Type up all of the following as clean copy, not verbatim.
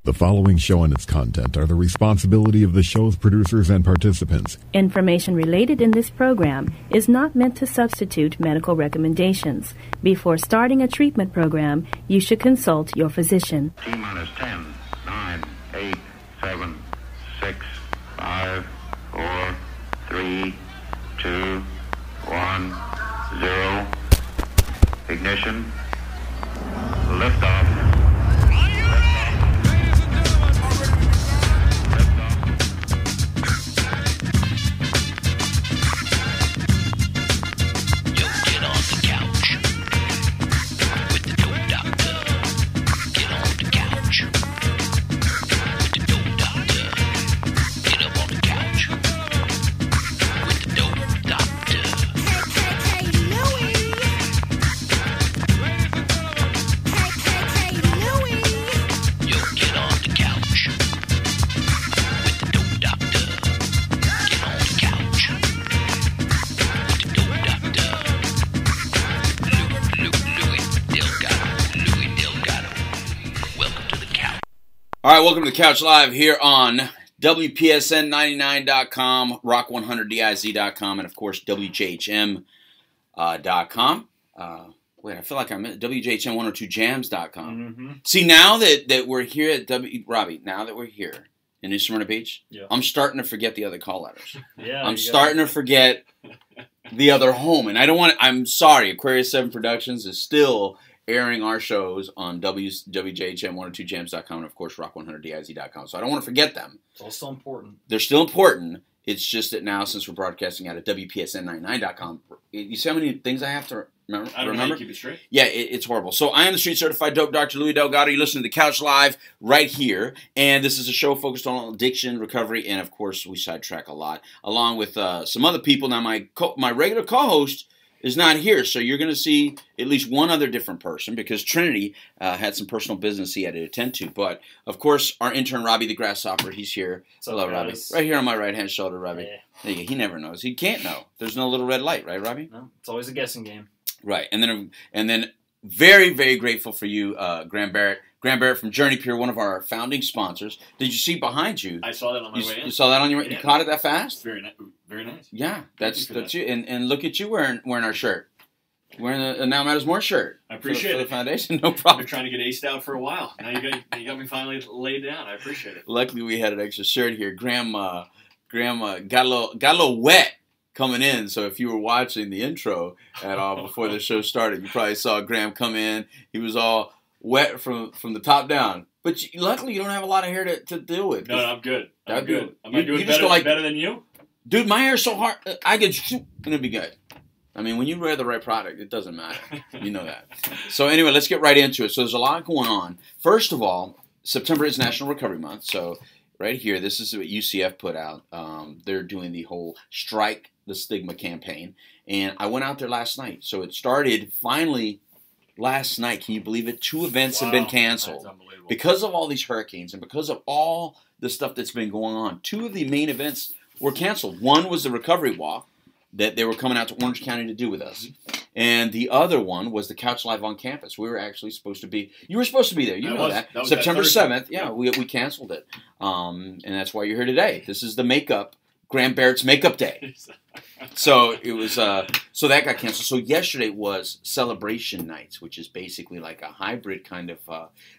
The following show and its content are the responsibility of the show's producers and participants. Information related in this program is not meant to substitute medical recommendations. Before starting a treatment program, you should consult your physician. T-minus 10, 9, 8, 7, 6, 5, 4, 3, 2, 1, 0. Ignition. Liftoff. All right, welcome to the Couch Live here on WPSN99.com, Rock100DIZ.com, and of course WJHM.com. Wait, I feel like I'm at WJHM102jams.com. Mm-hmm. See, now that we're here at Robbie, now that we're here in New Smyrna Beach, I'm starting to forget the other call letters. I'm starting to forget the other home, and I don't want. I'm sorry, Aquarius 7 Productions is still airing our shows on WJHM102jams.com and, of course, Rock100DIZ.com. So I don't want to forget them. It's all still important. They're still important. It's just that now, since we're broadcasting out of WPSN99.com, you see how many things I have to remember? I don't know how you keep it straight. Yeah, it's horrible. So I am the street-certified dope Dr. Louis Delgado. You're listening to the Couch Live right here. And this is a show focused on addiction, recovery, and, of course, we sidetrack a lot, along with some other people. Now, my regular co-host is not here, so you're going to see at least one other different person because Trinity had some personal business he had to attend to. But, of course, our intern, Robbie the Grasshopper, he's here. Hello, Robbie. Right here on my right-hand shoulder, Robbie. Yeah. He never knows. He can't know. There's no little red light, right, Robbie? No, it's always a guessing game. Right. And then very, very grateful for you, Graham Barrett. Graham Barrett from JourneyPure, one of our founding sponsors. Did you see behind you? I saw that on my way in. You saw that on your way in? You caught it that fast? Very nice. Very nice. Yeah, that's you. And look at you wearing our shirt. Wearing a Now Matters More shirt. I appreciate for it. The foundation, no problem. I've been trying to get aced out for a while. Now you got me finally laid down. I appreciate it. Luckily, we had an extra shirt here. Graham got a little wet coming in. So if you were watching the intro at all before the show started, you probably saw Graham come in. He was all wet from the top down. But luckily, you don't have a lot of hair to deal with. No, I'm good. I'm good. Am I doing better than you? Dude, my hair's so hard. I could shoot. Gonna be good. I mean, when you wear the right product, it doesn't matter. You know that. So anyway, let's get right into it. So there's a lot going on. First of all, September is National Recovery Month. So right here, this is what UCF put out. They're doing the whole Strike the Stigma campaign. And I went out there last night. So it started finally last night. Can you believe it? 2 events have been canceled. Because of all these hurricanes and because of all the stuff that's been going on. 2 of the main events were canceled. One was the Recovery Walk that they were coming out to Orange County to do with us. And the other one was the Couch Live on campus. We were actually supposed to be, you were supposed to be there. You know that. September 7th. Yeah, we canceled it. And that's why you're here today. This is the makeup, Graham Barrett's makeup day. So it was, so that got canceled. So yesterday was celebration nights, which is basically like a hybrid kind of,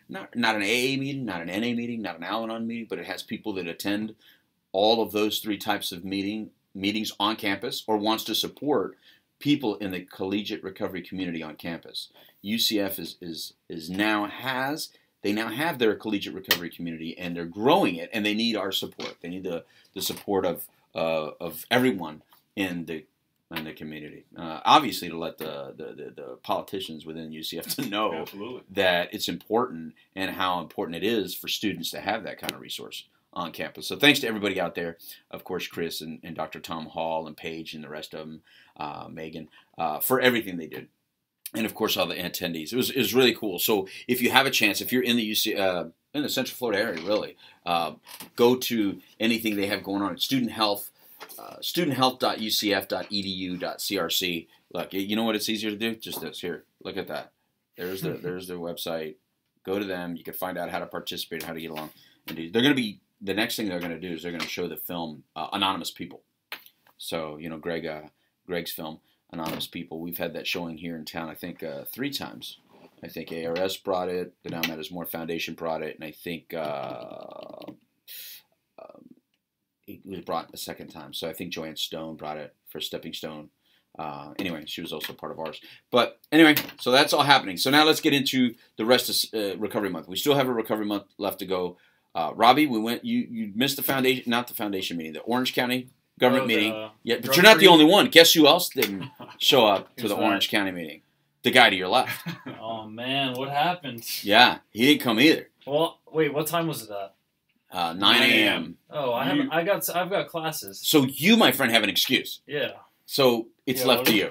not an AA meeting, not an NA meeting, not an Al-Anon meeting, but it has people that attend all of those 3 types of meetings on campus or wants to support people in the collegiate recovery community on campus. UCF now have their collegiate recovery community and they're growing it and they need our support. They need the support of everyone in the community. Obviously to let the politicians within UCF to know that it's important and how important it is for students to have that kind of resource on campus. So thanks to everybody out there, of course, Chris and Dr. Tom Hall and Paige and the rest of them, Megan, for everything they did. And of course, all the attendees. It was really cool. So if you have a chance, if you're in the in the Central Florida area, really, go to anything they have going on at student health, studenthealth.ucf.edu.crc. Look, you know what it's easier to do? Just this. Here, look at that. There's their website. Go to them. You can find out how to participate, how to get along. And they're going to be the next thing they're going to do is they're going to show the film Anonymous People. So Greg's film Anonymous People. We've had that showing here in town. I think 3 times. I think ARS brought it. The Now Matters More Foundation brought it, and I think it was brought a second time. So I think Joanne Stone brought it for Stepping Stone. Anyway, she was also part of ours. But anyway, so that's all happening. So now let's get into the rest of Recovery Month. We still have a Recovery Month left to go. Robbie, you missed the foundation, not the foundation meeting, the Orange County government meeting. Yeah, but you're not the only one. Guess who else didn't show up to the Orange County meeting? The guy to your left. Oh man, what happened? Yeah, he didn't come either. Well, wait, what time was it at? 9 a.m. Oh, I've got classes. So you, my friend, have an excuse. Yeah. So it's left to you.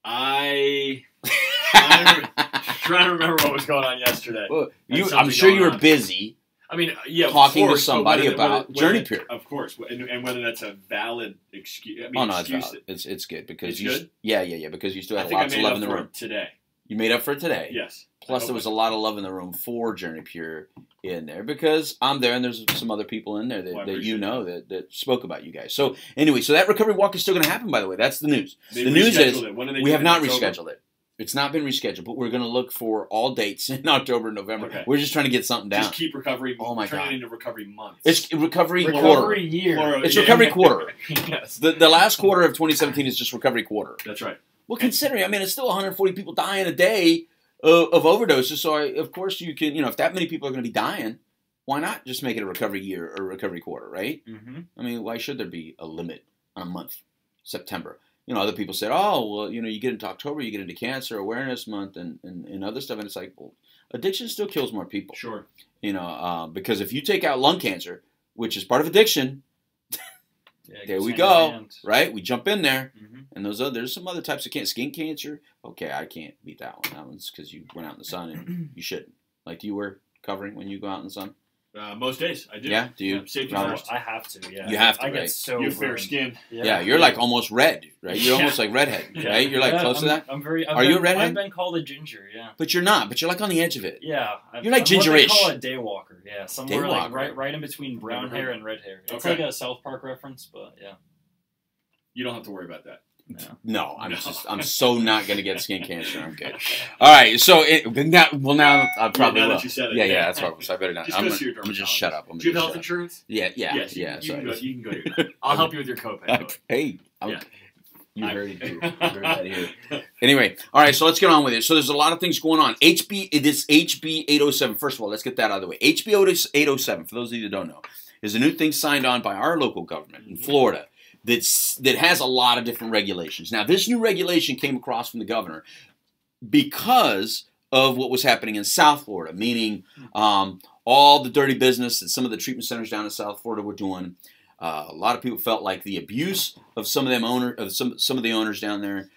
I'm trying to remember what was going on yesterday. Well, I'm sure you were busy. I mean, yeah, talking to somebody about JourneyPure. Of course, and whether that's a valid excuse. I mean, oh no, it's valid. It's good because it's good? Yeah, because you still have lots of love in the room today. You made up for it today. Yes. Plus, there was a lot of love in the room for JourneyPure in there because I'm there and there's some other people in there that you know that spoke about you guys. So anyway, so that recovery walk is still going to happen. By the way, that's the news. The news is we have not rescheduled it. It's not been rescheduled, but we're going to look for all dates in October and November. Okay. We're just trying to get something down. Just keep recovery. Oh my God! Turn it into recovery month. It's recovery quarter. Year. It's recovery quarter. Yes. The last quarter of 2017 is just recovery quarter. That's right. Well, considering, I mean, it's still 140 people dying a day of overdoses. So of course you can, if that many people are going to be dying, why not just make it a recovery year or recovery quarter, right? Mm-hmm. I mean, why should there be a limit on a month, September? Other people said, oh, well, you get into October, you get into Cancer Awareness Month and other stuff. And it's like, well, addiction still kills more people. Sure. Because if you take out lung cancer, which is part of addiction, there we go, right? We jump in there. Mm-hmm. And there's some other types of cancer. Skin cancer, okay, I can't beat that one. That one's because you went out in the sun and you shouldn't. Like, do you wear covering when you go out in the sun? Most days, I do. Yeah, do you? Safety first. I have to, yeah. You have to, I right? get so you have fair skin. Yeah, you're like almost red, right? You're almost like redhead, right? You're like close to that? Are you a redhead? I've been called a ginger, yeah. But you're not. But you're like on the edge of it. Yeah. You're like gingerish. What they call a daywalker, yeah. Somewhere daywalker. like right in between brown hair and red hair. It's like a South Park reference, but yeah. You don't have to worry about that. No, I'm so not gonna get skin cancer. I'm good. All right, so now I probably will. That you said it. Yeah, that's right. So I better not. I'm gonna just shut up. Do you have health insurance? Yeah. Yes, you can go here. I'll help you with your copay. Hey, you heard it here. You heard that here. Anyway, all right, so let's get on with it. So there's a lot of things going on. HB 807. First of all, let's get that out of the way. HB 807, for those of you that don't know, is a new thing signed on by our local government in Florida. That has a lot of different regulations. Now, this new regulation came across from the governor because of what was happening in South Florida, meaning all the dirty business that some of the treatment centers down in South Florida were doing. A lot of people felt like the abuse of some of the owners down there,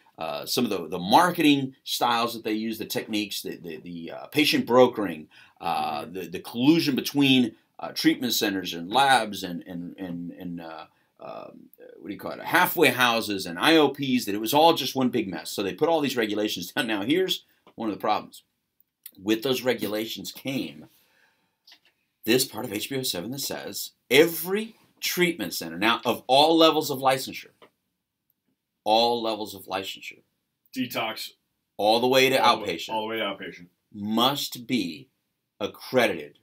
some of the marketing styles that they use, the techniques, the patient brokering, the collusion between treatment centers and labs and what do you call it? Halfway houses and IOPs, that it was all just one big mess. So they put all these regulations down. Now, here's one of the problems. With those regulations came this part of HBO 7 that says every treatment center, now of all levels of licensure, detox, all the way to outpatient, must be accredited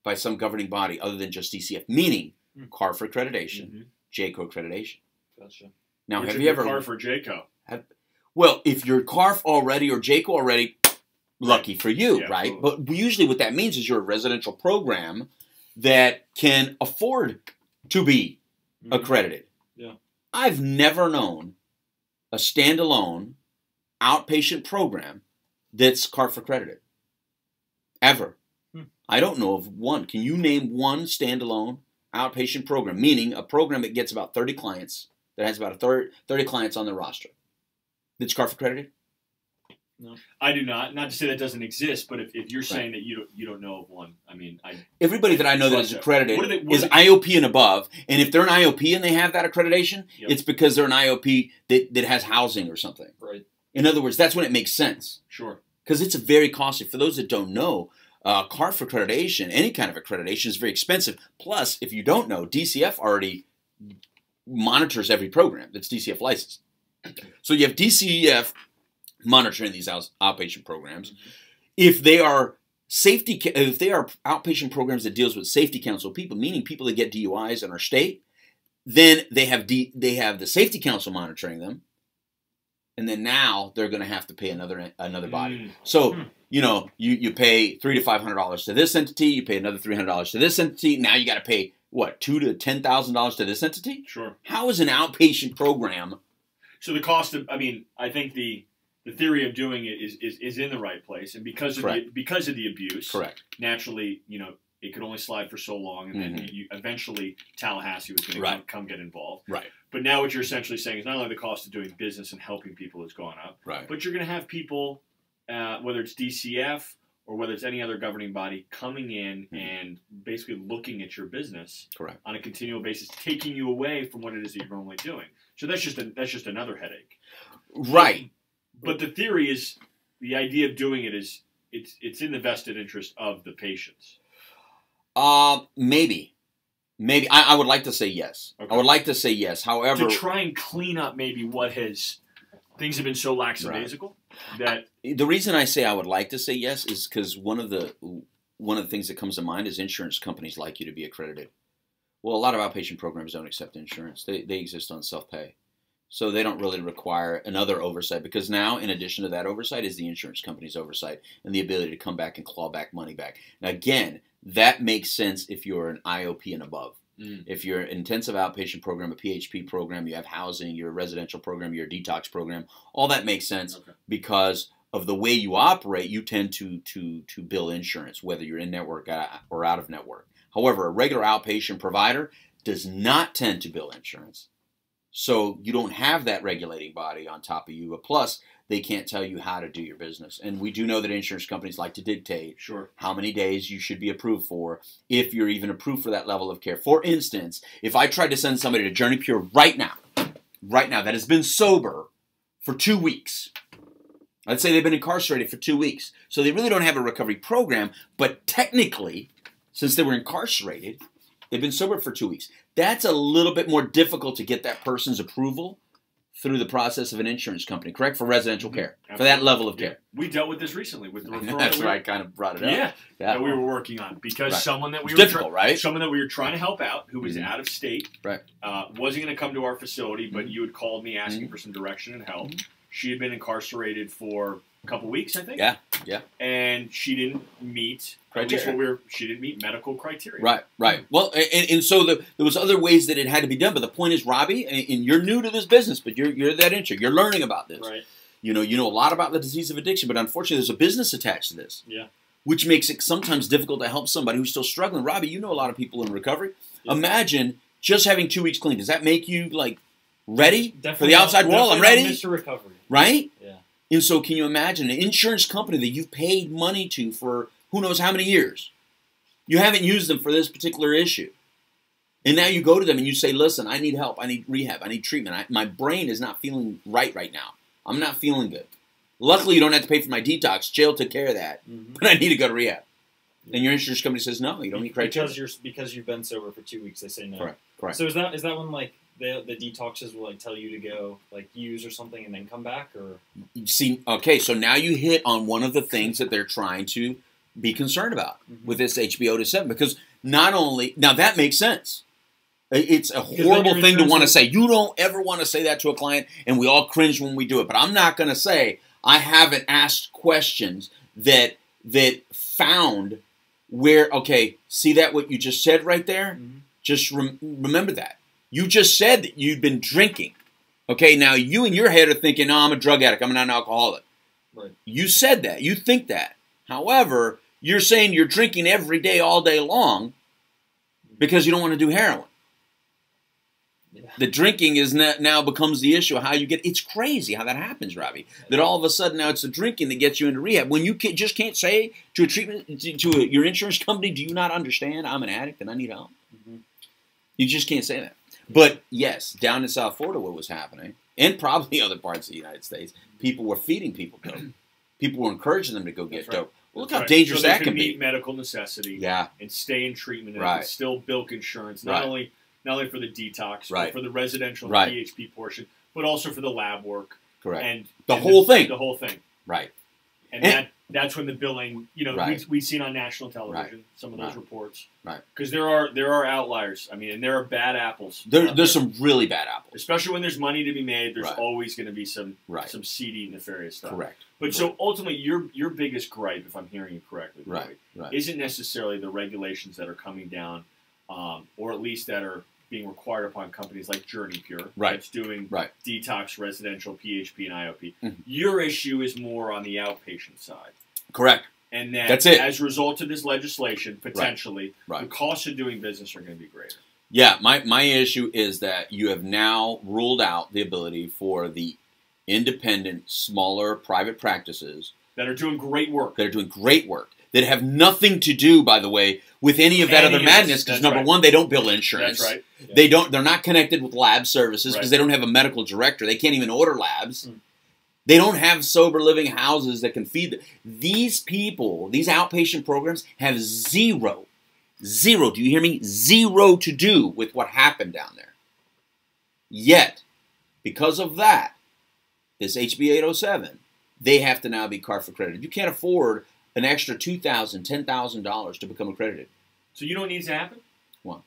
by some governing body other than just DCF, meaning CARF accreditation, JCO accreditation. Gotcha. Now, have you ever CARF or JCO? Well, if you're CARF already or JCO already, lucky for you, right? Absolutely. But usually what that means is you're a residential program that can afford to be accredited. Yeah. I've never known a standalone outpatient program that's CARF accredited. Ever. I don't know of one. Can you name one standalone outpatient program, meaning a program that gets about 30 clients, that has about 30 clients on their roster, that's CARF accredited? No, I do not. Not to say that doesn't exist, but if you're saying that you don't know of one, I mean, everybody that I know that is accredited is IOP and above, and if they're an IOP and they have that accreditation, it's because they're an IOP that has housing or something. Right. In other words, that's when it makes sense. Sure. Because it's very costly. For those that don't know, CARF accreditation, any kind of accreditation, is very expensive. Plus, if you don't know, DCF already monitors every program that's DCF licensed. So you have DCF monitoring these outpatient programs. If they are outpatient programs that deals with safety council people, meaning people that get DUIs in our state, then they have the safety council monitoring them, and then now they're going to have to pay another body. So you pay $300 to $500 to this entity, you pay another $300 to this entity. Now you got to pay what, $2,000 to $10,000 to this entity? Sure. How is an outpatient program? So the cost of, I think the theory of doing it is in the right place, and because of the abuse, correct. Naturally, it could only slide for so long, and then eventually Tallahassee was going to come get involved. Right. But now what you're essentially saying is not only the cost of doing business and helping people has gone up, right, but you're going to have people, whether it's DCF or whether it's any other governing body, coming in and basically looking at your business correct. On a continual basis, taking you away from what it is that you're normally doing. So that's just another headache. Right. But the theory is, the idea of doing it is, it's in the vested interest of the patients. Maybe. I would like to say yes. Okay. I would like to say yes. However, to try and clean up maybe things have been so lackadaisical that the reason I say I would like to say yes is because one of the things that comes to mind is insurance companies like you to be accredited. Well, a lot of outpatient programs don't accept insurance. They exist on self-pay. So they don't really require another oversight, because now, in addition to that oversight, is the insurance company's oversight and the ability to come back and claw back money back. Now, again, that makes sense if you're an IOP and above. If you're an intensive outpatient program, a PHP program, you have housing, you're a residential program, you're a detox program, all that makes sense because of the way you operate. You tend to bill insurance, whether you're in network or out of network. However, a regular outpatient provider does not tend to bill insurance. So you don't have that regulating body on top of you. Plus, they can't tell you how to do your business. And we do know that insurance companies like to dictate how many days you should be approved for, if you're even approved for that level of care. For instance, if I tried to send somebody to JourneyPure right now, that has been sober for 2 weeks, let's say they've been incarcerated for 2 weeks. So they really don't have a recovery program, but technically, since they were incarcerated, they've been sober for 2 weeks. That's a little bit more difficult to get that person's approval through the process of an insurance company, correct? For residential care, for that level of care. We dealt with this recently with the referral. That's why I kind of brought it up. That we were working on, because someone that we were trying to help out, who was out of state, wasn't going to come to our facility, but you had called me asking for some direction and help. She had been incarcerated for a couple weeks, I think. Yeah. And she didn't meet criteria. She didn't meet medical criteria. Right. Well, and so there was other ways that it had to be done. But the point is, Robbie, and you're new to this business, but you're that intern. You're learning about this. Right. You know a lot about the disease of addiction, but unfortunately, there's a business attached to this. Yeah. Which makes it sometimes difficult to help somebody who's still struggling. Robbie, you know a lot of people in recovery. Yeah. Imagine just having 2 weeks clean. Does that make you ready for the outside world? I'm ready. Mr. Recovery. Right? Yeah. And so can you imagine an insurance company that you've paid money to for who knows how many years? You haven't used them for this particular issue. And now you go to them and you say, listen, I need help. I need rehab. I need treatment. My brain is not feeling right now. I'm not feeling good. Luckily, you don't have to pay for my detox. Jail took care of that. But I need to go to rehab. And your insurance company says, no, you don't need criteria. Because you've been sober for 2 weeks, they say no. Correct. So is that when the detoxes will tell you to go use or something and then come back, or you see? Okay, so now you hit on one of the things that they're trying to be concerned about with this HBO to 7, because not only now that makes sense. It's a horrible thing to want to say. You don't ever want to say that to a client, and we all cringe when we do it. But I'm not going to say I haven't asked questions that found where. Okay, see that what you just said right there? Just remember that. You just said that you'd been drinking. Okay, now you in your head are thinking, no, I'm a drug addict. I'm not an alcoholic. Right. You said that. You think that. However, you're saying you're drinking every day, all day long, because you don't want to do heroin. Yeah. The drinking is now becomes the issue of how you get. It's crazy how that happens, Robbie. That all of a sudden now it's the drinking that gets you into rehab. When you just can't say to a treatment to your insurance company, do you not understand? I'm an addict and I need help. You just can't say that. But yes, down in South Florida, what was happening, and probably other parts of the United States, people were feeding people dope. People were encouraging them to go get dope. Well, look how dangerous that can be. Meet medical necessity. Yeah. And stay in treatment and still bilk insurance, not only for the detox, but for the residential PHP portion, but also for the lab work. Correct. And the whole thing. The whole thing. Right. And that's when the billing, we've seen on national television some of those reports. Right. Because there are outliers. I mean, and there are bad apples. There's some really bad apples. Especially when there's money to be made, there's always going to be some seedy, nefarious stuff. Correct. But so ultimately, your biggest gripe, if I'm hearing you correctly, isn't necessarily the regulations that are coming down, or at least that are being required upon companies like JourneyPure, that's doing detox, residential, PHP, and IOP. Mm-hmm. Your issue is more on the outpatient side. Correct. And that that's it. As a result of this legislation, potentially, the costs of doing business are going to be greater. Yeah, my issue is that you have now ruled out the ability for the independent, smaller private practices that are doing great work. That have nothing to do, by the way, with any of that other madness. Because number one, they don't bill insurance. That's right. Yeah. They're not connected with lab services because they don't have a medical director. They can't even order labs. They don't have sober living houses that can feed them. These people, these outpatient programs, have zero, do you hear me? Zero to do with what happened down there. Yet, because of that, this HB 807, they have to now be CARF accredited. You can't afford an extra $2,000, $10,000 to become accredited. So you know what needs to happen? What?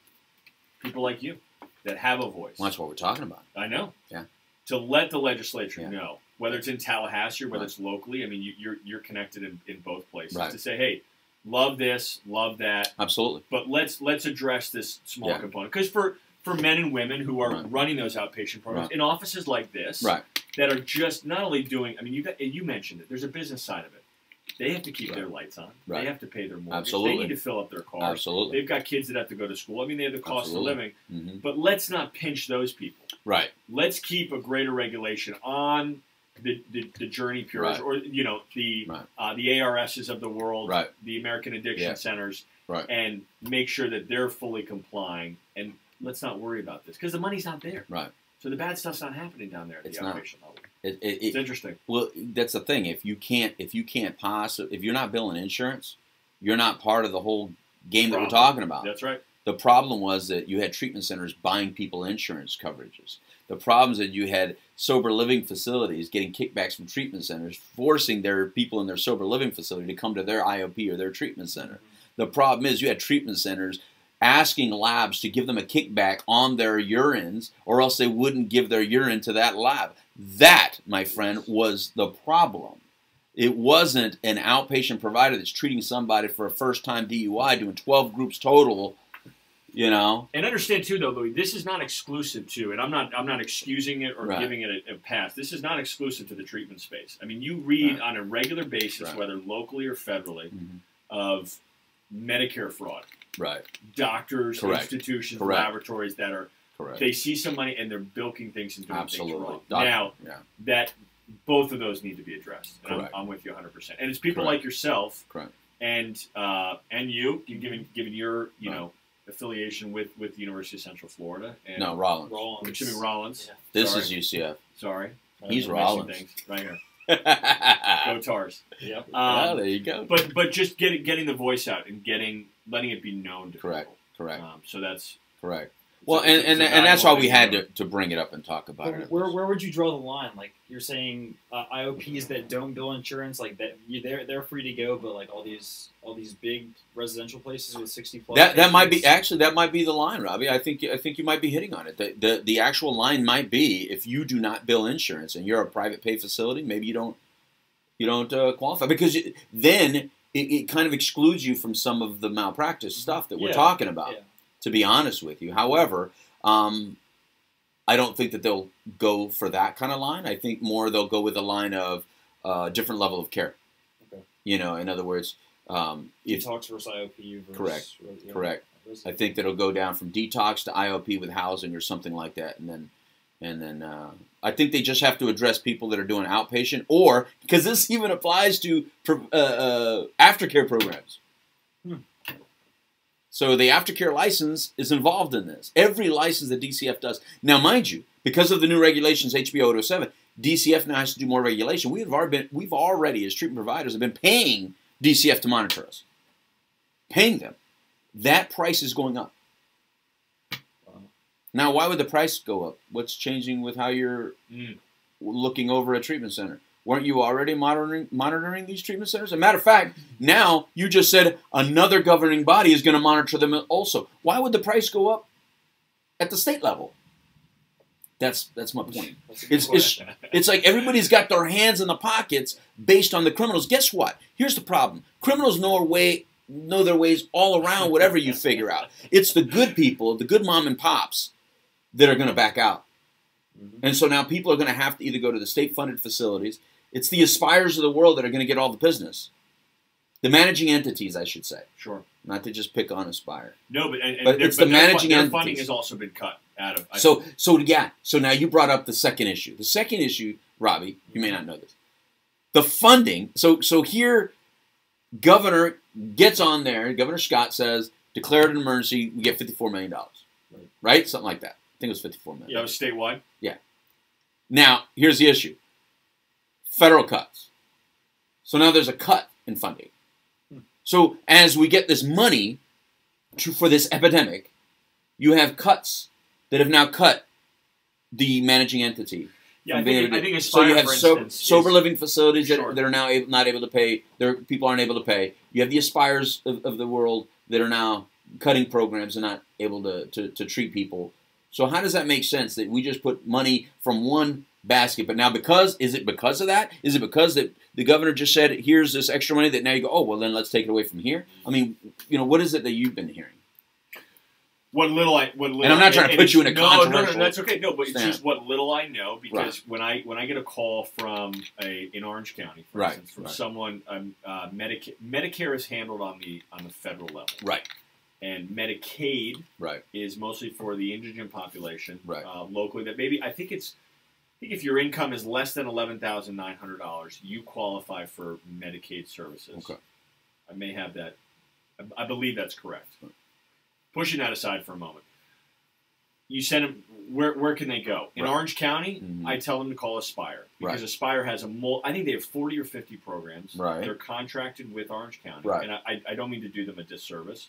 People like you that have a voice. Well, that's what we're talking about. I know. Yeah. To let the legislature know, whether it's in Tallahassee or whether it's locally. I mean, you're connected in both places. To say, hey, love this, love that. Absolutely. But let's address this small component. Because for men and women who are running those outpatient programs in offices like this that are just not only doing, I mean, you mentioned it, there's a business side of it. They have to keep their lights on. They have to pay their mortgage. Absolutely. They need to fill up their cars. Absolutely. They've got kids that have to go to school. I mean, they have the cost of living. Mm-hmm. But let's not pinch those people. Right. Let's keep a greater regulation on the JourneyPures or the ARSs of the world, the American Addiction Centers, and make sure that they're fully complying. And let's not worry about this because the money's not there. Right. So the bad stuff's not happening down there at the outpatient level. It's interesting. Well, that's the thing. If you're not billing insurance, you're not part of the whole game that we're talking about. That's right. The problem was that you had treatment centers buying people insurance coverages. The problem is that you had sober living facilities getting kickbacks from treatment centers, forcing their people in their sober living facility to come to their IOP or their treatment center. Mm-hmm. The problem is you had treatment centers asking labs to give them a kickback on their urines, or else they wouldn't give their urine to that lab. That, my friend, was the problem. It wasn't an outpatient provider that's treating somebody for a first-time DUI, doing 12 groups total, And understand too, though, Louis, this is not exclusive to, and I'm not excusing it or giving it a pass. This is not exclusive to the treatment space. I mean, you read on a regular basis, whether locally or federally, of Medicare fraud. Right. Doctors, institutions, laboratories that are, they see some money and they're bilking things and doing things wrong. Now, that both of those need to be addressed. And I'm with you 100%. And it's people like yourself and you giving your, affiliation with the University of Central Florida. And Rollins. Excuse me, Rollins. Yeah. This is UCF. Sorry. He's Rollins. Things right here. Go Tars. Yep. There you go. But just getting the voice out and letting it be known to people. Correct. So that's correct. Well, and that's why we had to bring it up and talk about it. Where would you draw the line? Like you're saying, IOPs that don't bill insurance, like that, they're free to go, but like all these big residential places with 60+. That might be the line, Robbie. I think you might be hitting on it. The actual line might be if you do not bill insurance and you're a private pay facility, maybe you don't qualify because then it kind of excludes you from some of the malpractice stuff that we're talking about. Yeah. To be honest with you. However, I don't think that they'll go for that kind of line. I think more they'll go with a line of different level of care. Okay. In other words, detox versus IOP. Correct. I think that it'll go down from detox to IOP with housing or something like that, and then I think they just have to address people that are doing outpatient, or because this even applies to aftercare programs. So the aftercare license is involved in this. Every license that DCF does. Now, mind you, because of the new regulations, HB 807, DCF now has to do more regulation. We've already, as treatment providers, have been paying DCF to monitor us. Paying them. That price is going up. Now, why would the price go up? What's changing with how you're looking over a treatment center? Weren't you already monitoring these treatment centers? As a matter of fact, now you just said another governing body is going to monitor them also. Why would the price go up at the state level? That's my point. It's like everybody's got their hands in the pockets based on the criminals. Guess what? Here's the problem. Criminals know their ways all around whatever you figure out. It's the good people, the good mom and pops, that are going to back out. And so now people are going to have to either go to the state-funded facilities. It's the Aspires of the world that are going to get all the business. The managing entities, I should say. Sure. Not to just pick on Aspire. No, but it's the managing entities. Their funding has also been cut out of. So now you brought up the second issue. The second issue, Robbie, you may not know this. The funding. So here, Governor gets on there. Governor Scott says, declare it an emergency. We get $54 million. Right? Something like that. I think it was $54 million. Yeah, that was statewide? Yeah. Now, here's the issue. Federal cuts. So now there's a cut in funding. So as we get this money for this epidemic, you have cuts that have now cut the managing entity. Yeah, I think Aspire, so you have for instance, sober living facilities that are now not able to pay. People aren't able to pay. You have the Aspires of the world that are now cutting programs and not able to treat people. So how does that make sense that we just put money from one basket, but now is it because of that? Is it because that the governor just said, here's this extra money that now you go, oh, well, then let's take it away from here? I mean, what is it that you've been hearing? And I'm not trying to put you in a controversial. No, that's okay. No, but it's just what little I know, because when I get a call from in Orange County, for instance, from someone, Medicare is handled on the federal level, right? And Medicaid is mostly for the indigent population, locally. That maybe I think if your income is less than $11,900, you qualify for Medicaid services. Okay, I may have that. I believe that's correct. Pushing that aside for a moment, you send them. Where can they go? In Orange County, I tell them to call Aspire, because Aspire has I think they have 40 or 50 programs. They're contracted with Orange County, and I don't mean to do them a disservice,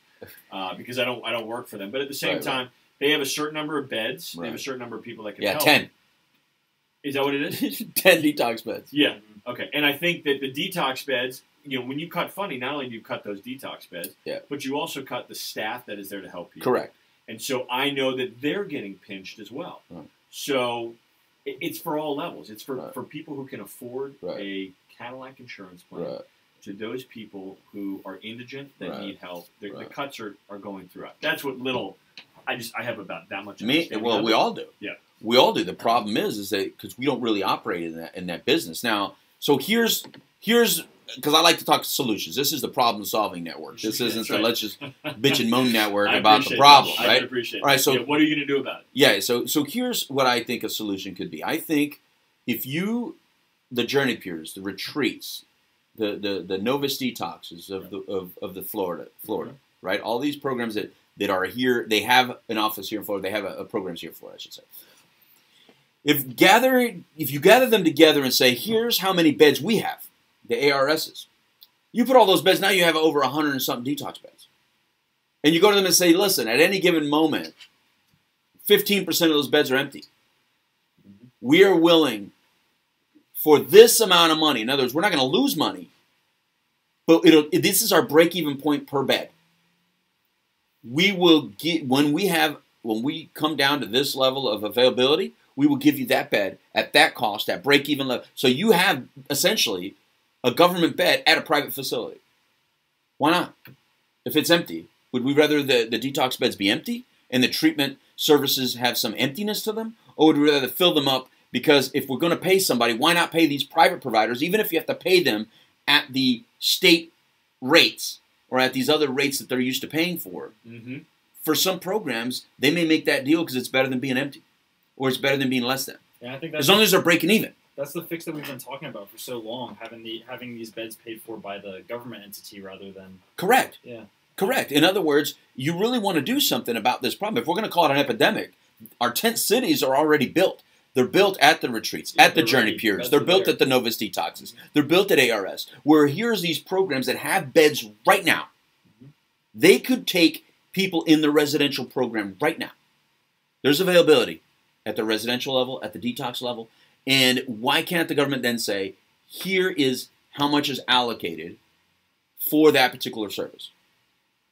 because I don't work for them. But at the same time, they have a certain number of beds. They have a certain number of people that can help. 10. Is that what it is? 10 detox beds. Yeah. Okay. And I think that the detox beds, when you cut funding, not only do you cut those detox beds, but you also cut the staff that is there to help people. Correct. And so I know that they're getting pinched as well. So it's for all levels. It's for people who can afford a Cadillac insurance plan, to those people who are indigent that need help. The cuts are going throughout. That's what little I have about that much. Well, we all do. Yeah. We all do. The problem is that because we don't really operate in that business now. So here's because I like to talk solutions. This is the problem-solving network. This isn't the let's just bitch and moan network about the problem, right? I appreciate all right, so what are you going to do about it? Yeah, so here's what I think a solution could be. I think if the JourneyPures, the retreats, the Novus detoxes of the Florida, right? All these programs that are here, they have an office here in Florida. They have a programs here in Florida, I should say. If you gather them together and say, here's how many beds we have, the ARSs. You put all those beds, now you have over 100 and something detox beds. And you go to them and say, listen, at any given moment, 15% of those beds are empty. We are willing for this amount of money. In other words, we're not going to lose money, but this is our break-even point per bed. We will get when we come down to this level of availability, we will give you that bed at that cost, at break-even level. So you have essentially a government bed at a private facility. Why not? If it's empty, would we rather the detox beds be empty and the treatment services have some emptiness to them? Or would we rather fill them up? Because if we're going to pay somebody, why not pay these private providers, even if you have to pay them at the state rates or at these other rates that they're used to paying for? Mm-hmm. For some programs, they may make that deal because it's better than being empty. Or it's better than being less than. Yeah, I think as long as they're breaking even. That's the fix that we've been talking about for so long, having these beds paid for by the government entity rather than... Correct. Yeah. Correct. In other words, you really want to do something about this problem. If we're going to call it an epidemic, our tent cities are already built. They're built at the retreats, at the JourneyPures. They're built at the Novus Detoxes. They're built at ARS, where here's these programs that have beds right now. They could take people in the residential program right now. There's availability at the residential level, at the detox level. And why can't the government then say, here is how much is allocated for that particular service?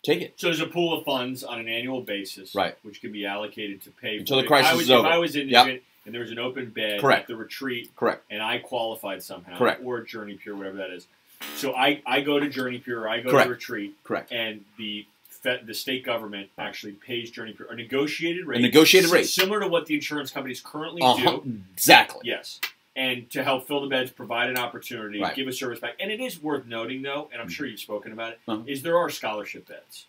Take it. So there's a pool of funds on an annual basis, right, which can be allocated to pay until the crisis is over. If I was indigent and there was an open bed at the retreat, and I qualified somehow, or JourneyPure, whatever that is. So I go to JourneyPure, I go to retreat, and the state government actually pays JourneyPure a negotiated rate, similar to what the insurance companies currently do. Exactly. Yes. And to help fill the beds, provide an opportunity, give a service back. And it is worth noting, though, and I'm sure you've spoken about it, is there are scholarship beds.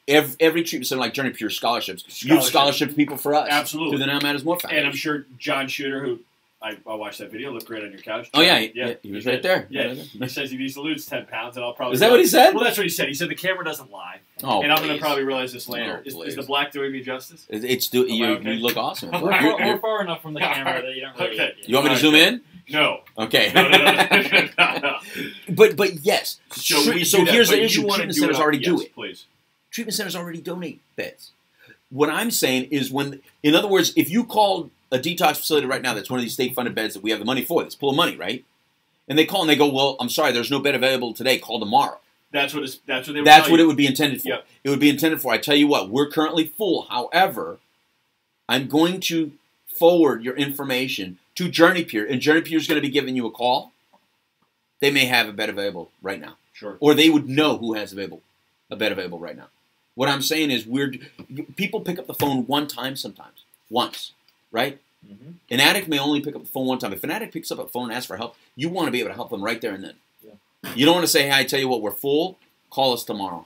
Every treatment center like JourneyPure scholarships. You've scholarship people for us. Absolutely. Through the Now Matters More Foundation. And I'm sure John Shooter, who I watched that video, looked great on your couch. Oh, yeah. He was right there. Yeah. He says if he loses 10 pounds, and I'll probably... Is that what he said? Well, that's what he said. He said the camera doesn't lie. Oh, and I'm going to probably realize this later. Is the black doing me justice? You look awesome. We're far enough from the camera that you don't really... Okay. You want me to zoom in? No. Okay. No. But yes. So here's the issue. Treatment centers already do it. Please. Treatment centers already donate beds. What I'm saying is in other words, if you called a detox facility right now that's one of these state-funded beds that we have the money for, this pool of money, right? And they call and they go, well, I'm sorry, there's no bed available today. Call tomorrow. That's what it would be intended for. Yep. It would be intended for. I tell you what, we're currently full. However, I'm going to forward your information to JourneyPure, and JourneyPure is going to be giving you a call. They may have a bed available right now. Sure. Or they would know who has a bed available right now. What I'm saying is people pick up the phone one time sometimes. Once. Right? Mm-hmm. An addict may only pick up the phone one time. If an addict picks up a phone and asks for help, you want to be able to help them right there and then. Yeah. You don't want to say, hey, I tell you what, we're full. Call us tomorrow.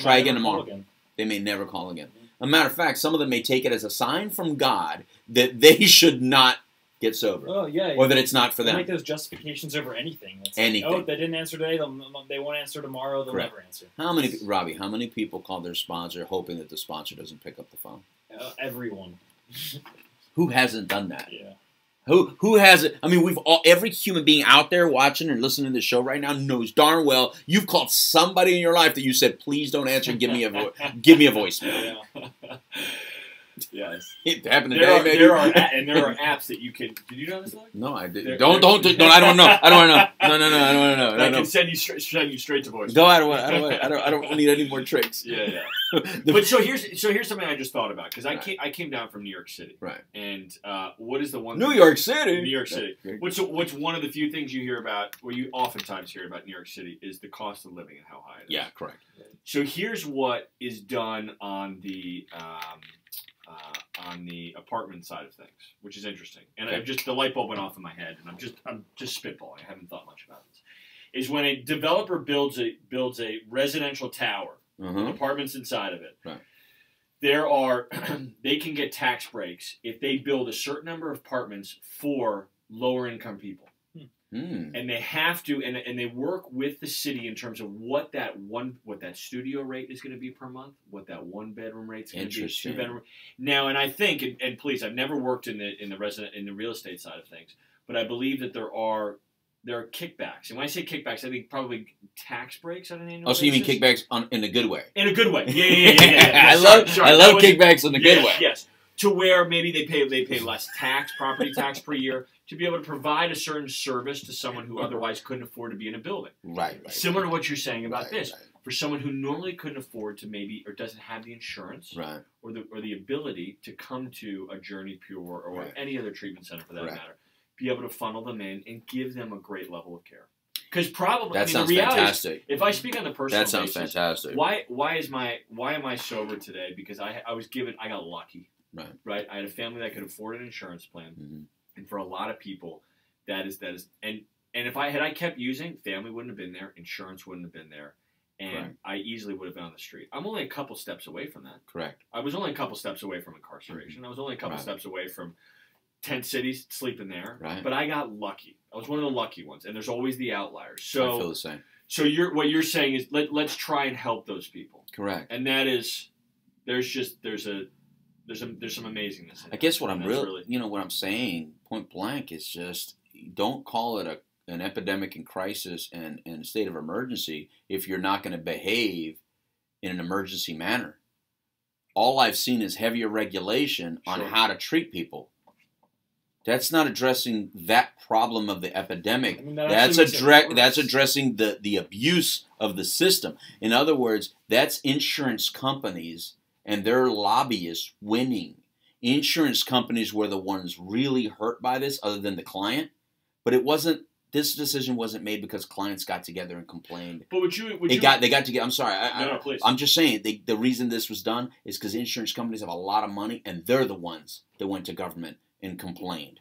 Try again tomorrow. They may never call again. Mm-hmm. A matter of fact, some of them may take it as a sign from God that they should not get sober. Oh, yeah. Or that it's not for them. Make those justifications over anything. It's anything. Like, oh, they didn't answer today, they won't answer tomorrow, they'll never answer. Robbie, how many people call their sponsor hoping that the sponsor doesn't pick up the phone? Everyone. Who hasn't done that? Yeah. Who hasn't? I mean, every human being out there watching and listening to the show right now knows darn well you've called somebody in your life that you said, please don't answer and give me a voicemail. Yeah. Yes. It happened today, there are apps that you can. Did you know this? No, I didn't. Don't. I don't know. I don't want to know. No. I don't want to know. That can send you straight to voicemail. No, I don't need any more tricks. Yeah. But so here's something I just thought about because I came down from New York City. Right. And what is the one? New York City. New York City. What's one of the few things you hear about, or you oftentimes hear about New York City, is the cost of living and how high it is. Yeah, correct. So here's what is done on the apartment side of things, which is interesting. And the light bulb went off in my head, and I'm just spitballing. I haven't thought much about this. Is when a developer builds a residential tower, with apartments inside of it. Right. They can get tax breaks if they build a certain number of apartments for lower income people. And they have to, and they work with the city in terms of what that studio rate is going to be per month, what that one bedroom rate is going to be, 2 bedroom. Now, and I think, and please, I've never worked in the real estate side of things, but I believe that there are kickbacks. And when I say kickbacks, I think probably tax breaks on an annual basis. So you mean kickbacks in a good way? In a good way. Yeah. I love kickbacks in a good way. Yes. To where maybe they pay less property tax per year, to be able to provide a certain service to someone who otherwise couldn't afford to be in a building. Right. Similar to what you're saying about this. Right. For someone who normally couldn't afford to or doesn't have the insurance or the ability to come to a JourneyPure or any other treatment center for that matter, be able to funnel them in and give them a great level of care. Because probably sounds the reality fantastic. If I speak on the personal basis, that sounds fantastic. Why am I sober today? Because I got lucky. Right. I had a family that could afford an insurance plan, and for a lot of people, that is, and if I had kept using, family wouldn't have been there, insurance wouldn't have been there, and I easily would have been on the street. I'm only a couple steps away from that. Correct. I was only a couple steps away from incarceration. I was only a couple steps away from tent cities, sleeping there. Right. But I got lucky. I was one of the lucky ones, and there's always the outliers. So I feel the same. So what you're saying is let's try and help those people. Correct. And that is there's There's some amazingness. I guess what I'm really, what I'm saying, point blank, is just don't call it an epidemic and crisis and a state of emergency if you're not going to behave in an emergency manner. All I've seen is heavier regulation on how to treat people. That's not addressing that problem of the epidemic. That's addressing the abuse of the system. In other words, that's insurance companies and their lobbyists winning. Insurance companies were the ones really hurt by this, other than the client. But it wasn't. This decision wasn't made because clients got together and complained. But they got together. I'm sorry. No, please. I'm just saying the reason this was done is because insurance companies have a lot of money, and they're the ones that went to government and complained.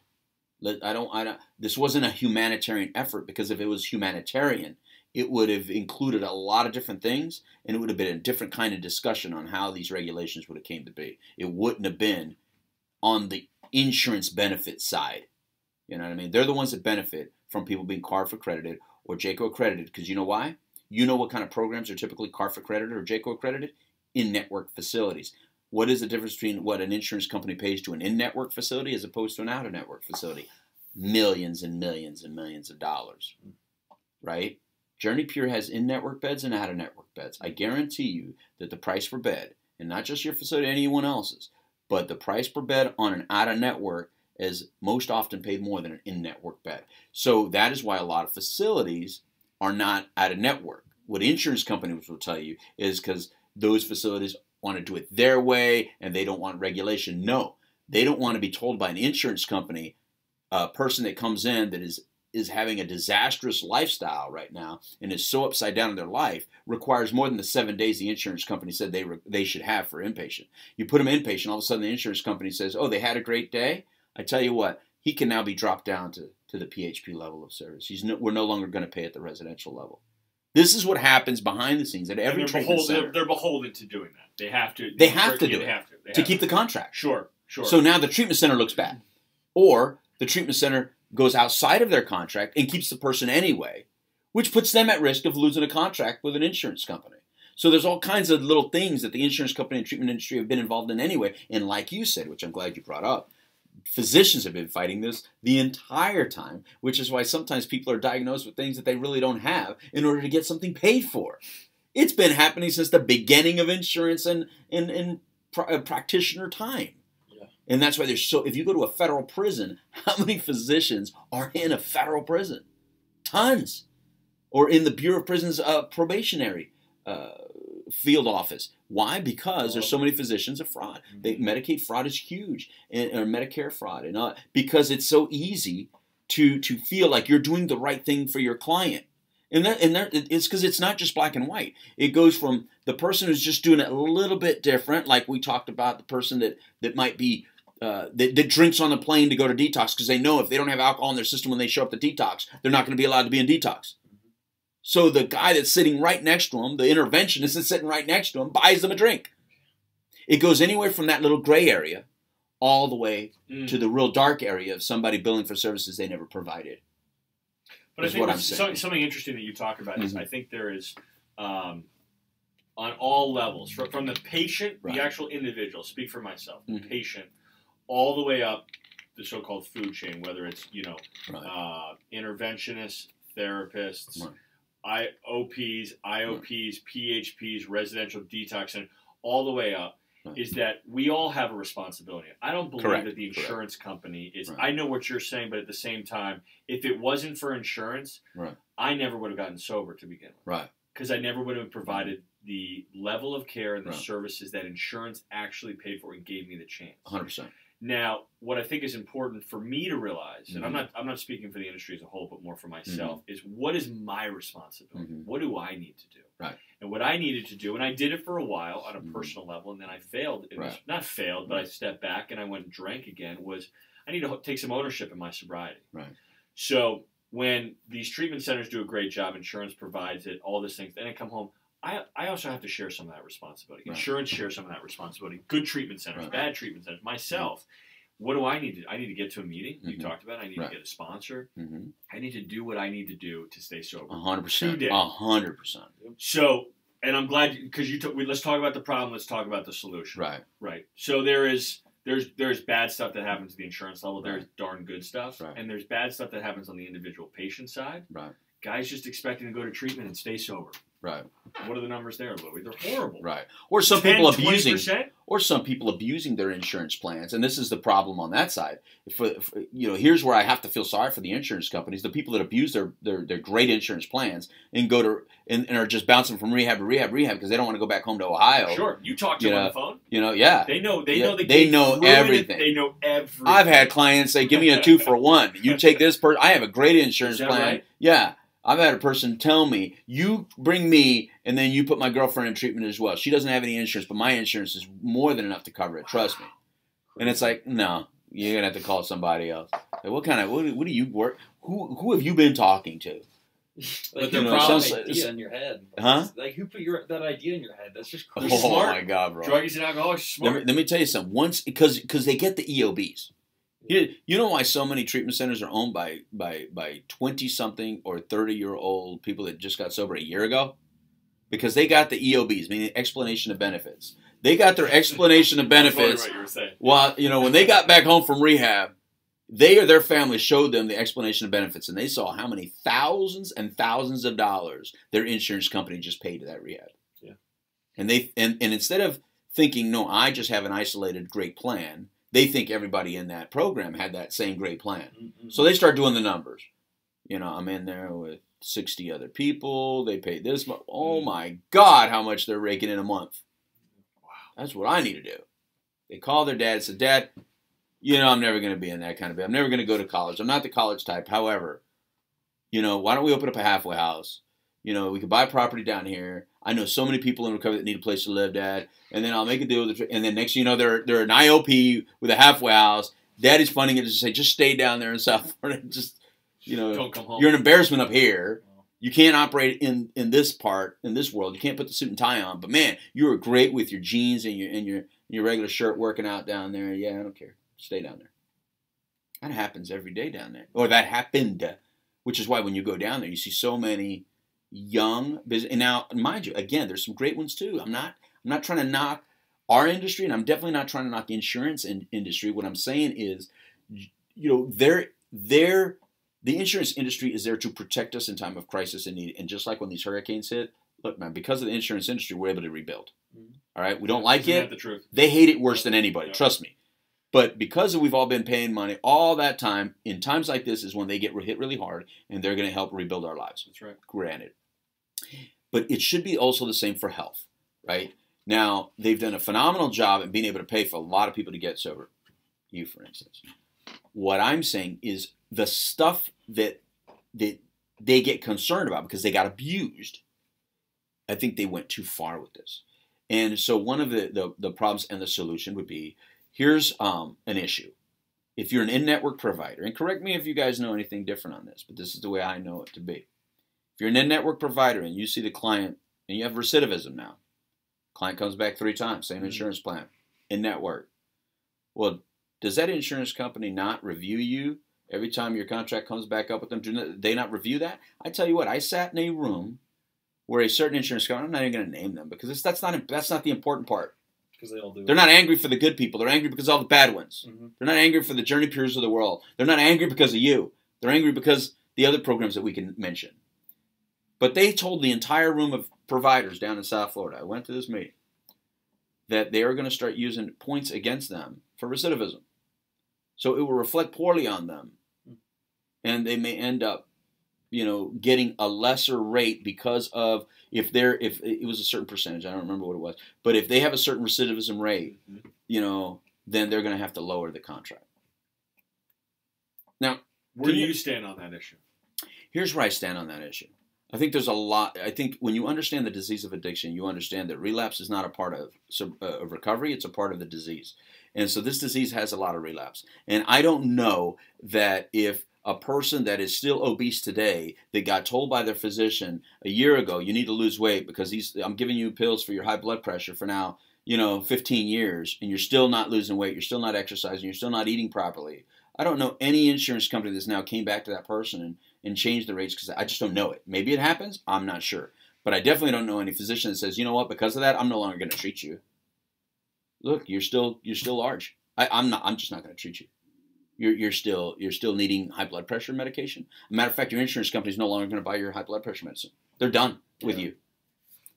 This wasn't a humanitarian effort, because if it was humanitarian, it would have included a lot of different things, and it would have been a different kind of discussion on how these regulations would have came to be. It wouldn't have been on the insurance benefit side. You know what I mean? They're the ones that benefit from people being CARF accredited or JACO accredited, because you know why? You know what kind of programs are typically CARF accredited or JACO accredited? In-network facilities. What is the difference between what an insurance company pays to an in-network facility as opposed to an out-of-network facility? Millions and millions and millions of dollars, right? JourneyPure has in-network beds and out-of-network beds. I guarantee you that the price per bed, and not just your facility, anyone else's, but the price per bed on an out-of-network is most often paid more than an in-network bed. So that is why a lot of facilities are not out-of-network. What insurance companies will tell you is because those facilities want to do it their way and they don't want regulation. No, they don't want to be told by an insurance company, a person that comes in that is having a disastrous lifestyle right now and is so upside down in their life, requires more than the 7 days the insurance company said they should have for inpatient. You put them inpatient, all of a sudden the insurance company says, oh, they had a great day? I tell you what, he can now be dropped down to the PHP level of service. We're no longer going to pay at the residential level. This is what happens behind the scenes at every treatment center. They're beholden to doing that. They have to. They have to do it to keep the contract. Sure. So now the treatment center looks bad. Or the treatment center goes outside of their contract and keeps the person anyway, which puts them at risk of losing a contract with an insurance company. So there's all kinds of little things that the insurance company and treatment industry have been involved in anyway. And like you said, which I'm glad you brought up, physicians have been fighting this the entire time, which is why sometimes people are diagnosed with things that they really don't have in order to get something paid for. It's been happening since the beginning of insurance and practitioner time. Yeah. And that's why if you go to a federal prison, how many physicians are in a federal prison? Tons. Or in the Bureau of Prisons probationary field office. Why? Because there's so many physicians of fraud. Medicaid fraud is huge, or Medicare fraud, and because it's so easy to feel like you're doing the right thing for your client, and it's because it's not just black and white. It goes from the person who's just doing it a little bit different, like we talked about, the person that might be that drinks on the plane to go to detox because they know if they don't have alcohol in their system when they show up to detox, they're not going to be allowed to be in detox. So the guy that's sitting right next to him, the interventionist that's sitting right next to him, buys them a drink. It goes anywhere from that little gray area all the way to the real dark area of somebody billing for services they never provided. But I think something interesting that you talk about is I think there is, on all levels, from the patient, the actual individual, speak for myself, the patient, all the way up the so-called food chain, whether it's, interventionists, therapists, OPs, IOPs, PHPs, residential detox, and all the way up, is that we all have a responsibility. I don't believe that the insurance company is. I know what you're saying, but at the same time, if it wasn't for insurance, I never would have gotten sober to begin with. Right. Because I never would have provided the level of care and the services that insurance actually paid for and gave me the chance. 100%. Now, what I think is important for me to realize, and I'm not speaking for the industry as a whole, but more for myself, is what is my responsibility? What do I need to do? Right. And what I needed to do, and I did it for a while on a personal level, and then I failed. It was not failed, but I stepped back and I went and drank again, was I need to take some ownership in my sobriety. Right. So when these treatment centers do a great job, insurance provides it, all these things, then I come home, I also have to share some of that responsibility. Right. Insurance shares some of that responsibility. Good treatment centers, bad treatment centers. Myself, what do I need to do? I need to get to a meeting. You talked about it. I need to get a sponsor. I need to do what I need to do to stay sober. 100%. 100%. So And I'm glad because let's talk about the problem. Let's talk about the solution. Right. So there's bad stuff that happens at the insurance level. There's darn good stuff, and there's bad stuff that happens on the individual patient side. Guys just expecting to go to treatment and stay sober. What are the numbers there, Louie? They're horrible. Or some people abusing, 20%? Or some people abusing their insurance plans, and this is the problem on that side. Here's where I have to feel sorry for the insurance companies, the people that abuse their great insurance plans and go to and are just bouncing from rehab to rehab because they don't want to go back home to Ohio. Sure, you talk to them on the phone. They know everything. They know everything. I've had clients say, "Give me a 2-for-1. You take this person. I have a great insurance plan." Right? Yeah. I've had a person tell me, you bring me, and then you put my girlfriend in treatment as well. She doesn't have any insurance, but my insurance is more than enough to cover it. Trust me. And it's like, no, you're going to have to call somebody else. Like, what do you work? Who have you been talking to? Like, the idea in your head. Like, who put that idea in your head? That's just crazy. Oh, my God, bro. Druggies and alcoholics are smart. Let me tell you something. Because they get the EOBs. You know why so many treatment centers are owned by 20-something or 30-year-old people that just got sober a year ago? Because they got the EOBs, meaning explanation of benefits. They got their explanation of benefits. Right, you were saying. Well, when they got back home from rehab, they or their family showed them the explanation of benefits, and they saw how many thousands and thousands of dollars their insurance company just paid to that rehab. Yeah. And instead of thinking, no, I just have an isolated great plan, they think everybody in that program had that same great plan. Mm-hmm. So they start doing the numbers. I'm in there with 60 other people. They paid this much. Oh, my God, how much they're raking in a month. Wow. That's what I need to do. They call their dad and say, Dad, I'm never going to be in that kind of bed. I'm never going to go to college. I'm not the college type. However, why don't we open up a halfway house? We could buy property down here. I know so many people in recovery that need a place to live, Dad. And then I'll make a deal with and then next thing you know, they're an IOP with a halfway house. Daddy's funding it to say, just stay down there in South Florida. Just, don't come home. You're an embarrassment up here. You can't operate in this world. You can't put the suit and tie on. But man, you were great with your jeans and your regular shirt working out down there. Yeah, I don't care. Stay down there. That happens every day down there. Or that happened. Which is why when you go down there, you see so many young business. And now, mind you, again, there's some great ones too. I'm not trying to knock our industry, and I'm definitely not trying to knock the insurance industry. What I'm saying is, the insurance industry is there to protect us in time of crisis and need. And just like when these hurricanes hit, look, man, because of the insurance industry, we're able to rebuild. Mm-hmm. All right, we don't like Isn't it. That the truth? They hate it worse than anybody. Yeah. Trust me. But because we've all been paying money all that time, in times like this is when they get hit really hard, and they're going to help rebuild our lives. That's right. Granted. But it should be also the same for health, right? Now, they've done a phenomenal job at being able to pay for a lot of people to get sober. You, for instance. What I'm saying is the stuff that they get concerned about because they got abused, I think they went too far with this. And so one of the problems and the solution would be, here's an issue. If you're an in-network provider, and correct me if you guys know anything different on this, but this is the way I know it to be. If you're an in-network provider and you see the client, and you have recidivism now, client comes back 3 times, same insurance plan, in-network. Well, does that insurance company not review you every time your contract comes back up with them? Do they not review that? I tell you what, I sat in a room where a certain insurance company, I'm not even going to name them because that's not the important part. Because they all do. They're not angry for the good people. They're angry because of all the bad ones. Mm-hmm. They're not angry for the JourneyPures of the world. They're not angry because of you. They're angry because the other programs that we can mention. But they told the entire room of providers down in South Florida, I went to this meeting, that they are going to start using points against them for recidivism. So it will reflect poorly on them. And they may end up, getting a lesser rate because of if it was a certain percentage, I don't remember what it was, but if they have a certain recidivism rate, then they're going to have to lower the contract. Now, where do you stand on that issue? Here's where I stand on that issue. I think there's a lot. I think when you understand the disease of addiction, you understand that relapse is not a part of recovery. It's a part of the disease. And so this disease has a lot of relapse. And I don't know that if a person that is still obese today that got told by their physician a year ago, you need to lose weight because I'm giving you pills for your high blood pressure for now, 15 years, and you're still not losing weight, you're still not exercising, you're still not eating properly. I don't know any insurance company that's now came back to that person and changed the rates because I just don't know it. Maybe it happens. I'm not sure. But I definitely don't know any physician that says, you know what, because of that, I'm no longer going to treat you. Look, you're still large. I'm just not going to treat you. You're still needing high blood pressure medication. As a matter of fact, your insurance company's no longer going to buy your high blood pressure medicine. They're done with you.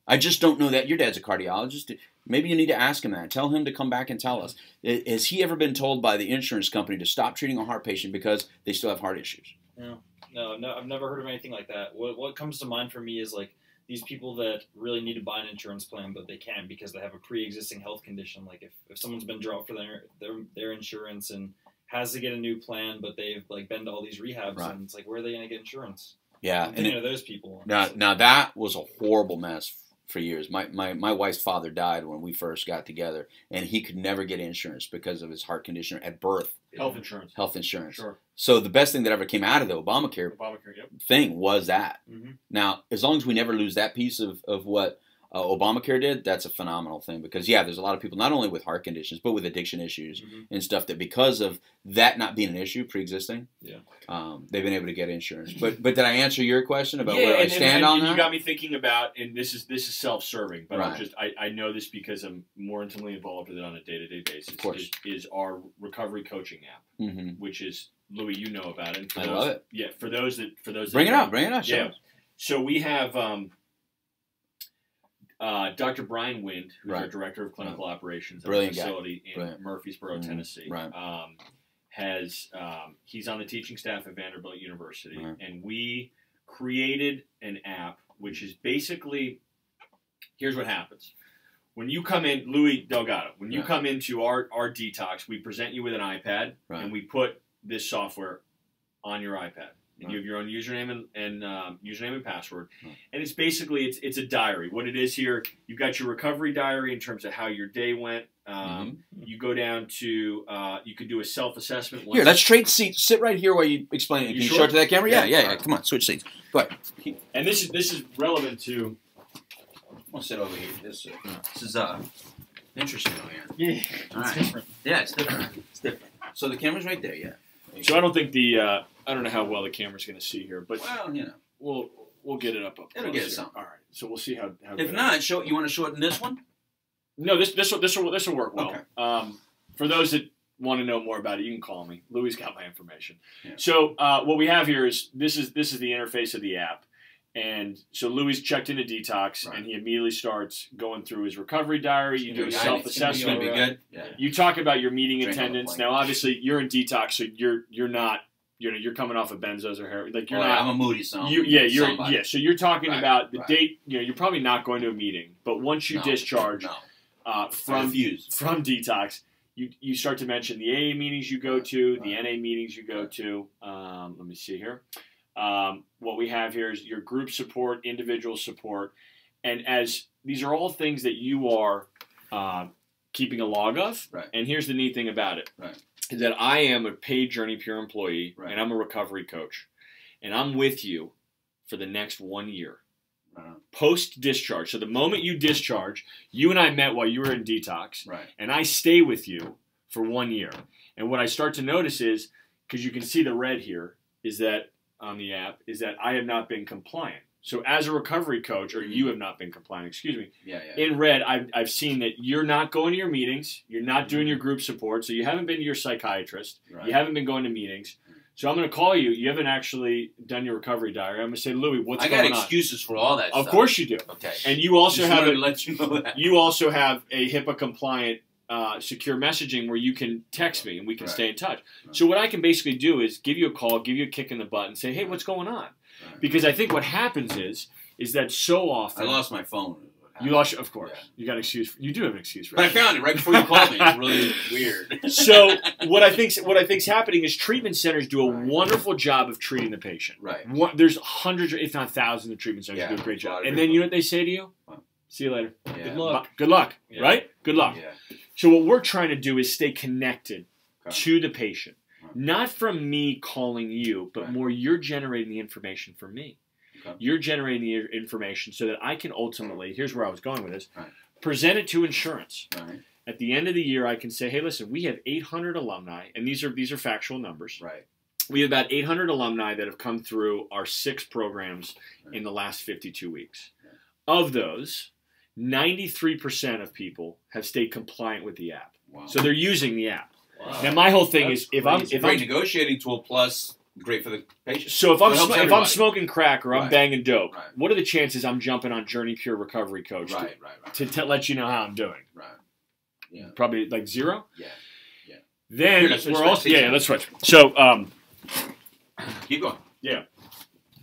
I just don't know that. Your dad's a cardiologist. Maybe you need to ask him that. Tell him to come back and tell us. Has he ever been told by the insurance company to stop treating a heart patient because they still have heart issues? No, I've never heard of anything like that. What comes to mind for me is like these people that really need to buy an insurance plan, but they can't because they have a pre-existing health condition. Like if someone's been dropped for their insurance and has to get a new plan, but they've like been to all these rehabs, and it's like, where are they going to get insurance? Yeah, I'm thinking of those people. Now that was a horrible mess for years. My wife's father died when we first got together, and he could never get insurance because of his heart condition at birth. Health insurance. Sure. So the best thing that ever came out of the Obamacare thing was that. Mm-hmm. Now, as long as we never lose that piece of what Obamacare did, that's a phenomenal thing because, there's a lot of people not only with heart conditions but with addiction issues and stuff that because of that not being an issue pre-existing, they've been able to get insurance. But did I answer your question about where I stand on that? You got me thinking about, and this is self-serving, but I know this because I'm more intimately involved with it on a day-to-day basis. Of course. Is our recovery coaching app, which is, Louis, you know about it. I love it. Yeah, for those that bring it up. Yeah. So we have Dr. Brian Wind, who's our director of clinical operations at the facility in Murfreesboro, Tennessee. He's on the teaching staff at Vanderbilt University, and we created an app which is basically, here's what happens. When you come in, Louis Delgado, when you come into our detox, we present you with an iPad, and we put this software on your iPad. And you have your own username and password, and it's basically it's a diary. What it is here, you've got your recovery diary in terms of how your day went. You go down to you can do a self-assessment. Here, let's trade seats. Sit right here while you explain it. Can you show it to that camera? Yeah. Come on, switch seats. Go ahead. And this is relevant to. I'm gonna sit over here. This is interesting. Yeah, it's different. Yeah, it's different. It's different. So the camera's right there. Yeah. So I don't think I don't know how well the camera's going to see here, but we'll get it up. It'll get something. All right. So we'll see how. If not, you want to show it in this one? No, this will work well. Okay. For those that want to know more about it, you can call me. Louis got my information. Yeah. So what we have here is this is the interface of the app. And so Louis checked into detox, and he immediately starts going through his recovery diary. You do a self-assessment. Be good. Yeah. You talk about your meeting attendance. Now, obviously, you're in detox, so you're not. You're coming off of benzos or heroin. Like you're not. I'm a moody son. So you're talking about the date. You're probably not going to a meeting, but once you discharge from detox, you start to mention the AA meetings you go to, the NA meetings you go to. Let me see here. What we have here is your group support, individual support, and as these are all things that you are keeping a log of. Right. And here's the neat thing about it. Right. Is that I am a paid JourneyPure employee, and I'm a recovery coach, and I'm with you for the next 1 year. Post-discharge. So the moment you discharge, you and I met while you were in detox, and I stay with you for 1 year. And what I start to notice is, because you can see the red here, is that on the app, is that I have not been compliant. So as a recovery coach, or you have not been compliant, excuse me. In red, I've seen that you're not going to your meetings, you're not doing your group support, so you haven't been to your psychiatrist, you haven't been going to meetings. So I'm going to call you. You haven't actually done your recovery diary. I'm going to say, Louis, what's going on? I got excuses for all that stuff. Of course you do. Okay. And you also have you also have a HIPAA compliant secure messaging where you can text me and we can stay in touch. So what I can basically do is give you a call, give you a kick in the butt, and say, hey, what's going on? Because I think what happens is that so often I lost my phone. You lost, of course. Yeah. You got an excuse. You do have an excuse for it. But I found it right before you called me. It's really weird. So what I think's happening is treatment centers do a wonderful job of treating the patient. Right. There's hundreds, if not thousands, of treatment centers that do a great job. And then you know what they say to you? See you later. Yeah. Good luck. Good luck. Yeah. Right? Good luck. Yeah. So what we're trying to do is stay connected to the patient. Not from me calling you, but more you're generating the information for me. Okay. You're generating the information so that I can ultimately, here's where I was going with this, present it to insurance. Right. At the end of the year, I can say, hey, listen, we have 800 alumni, and these are factual numbers. Right. We have about 800 alumni that have come through our 6 programs in the last 52 weeks. Of those, 93% of people have stayed compliant with the app. Wow. So they're using the app. Wow. Now, my whole thing is, if I'm negotiating tool plus great for the patient. So if I'm smoking crack or I'm banging dope, what are the chances I'm jumping on JourneyPure Recovery Coach to let you know how I'm doing? Right. Yeah. Probably like 0. Yeah. Then we're also let's switch. So keep going. Yeah.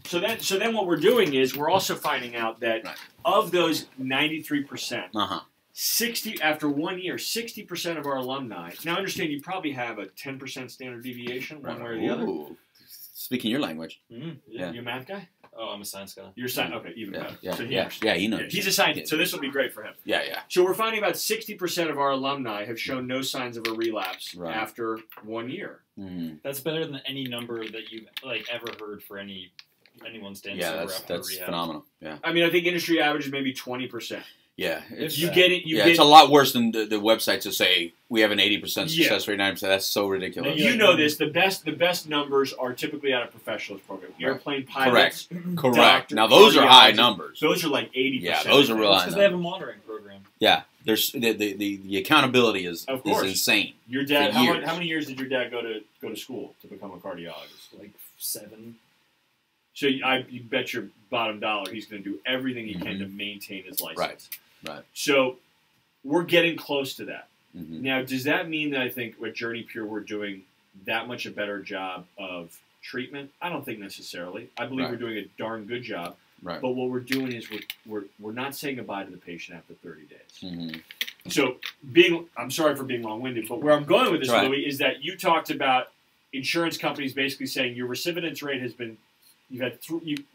So then what we're doing is we're also finding out that of those 93%, 60 after 1 year, 60% of our alumni. Now understand you probably have a 10% standard deviation one way or the other. Speaking your language. Yeah. You a math guy? Oh, I'm a science guy. You're a science. Okay, even better. Yeah, so he knows. He's a scientist, so this will be great for him. Yeah. So we're finding about 60% of our alumni have shown no signs of a relapse after 1 year. Mm-hmm. That's better than any number that you've ever heard for anyone standing sober after that's rehab. phenomenal. Yeah. I mean, I think industry average is maybe 20%. Yeah, it's a lot worse than the websites that say we have an 80% success rate, 90%. That's so ridiculous. You know this. The best numbers are typically out of professionals program. Airplane pilots, correct. Doctors, now those are high numbers. Those are like 80%. Yeah, those are real high. Because they have a monitoring program. Yeah, there's the accountability is insane. Your dad. How many years did your dad go to school to become a cardiologist? Like 7. So you bet your bottom dollar he's going to do everything he can to maintain his license. Right. So we're getting close to that. Mm-hmm. Now, does that mean that I think with JourneyPure we're doing that much a better job of treatment? I don't think necessarily. I believe we're doing a darn good job. Right. But what we're doing is we're not saying goodbye to the patient after 30 days. Mm-hmm. So I'm sorry for being long-winded, but where I'm going with this, Louis, is that you talked about insurance companies basically saying your recidivance rate has been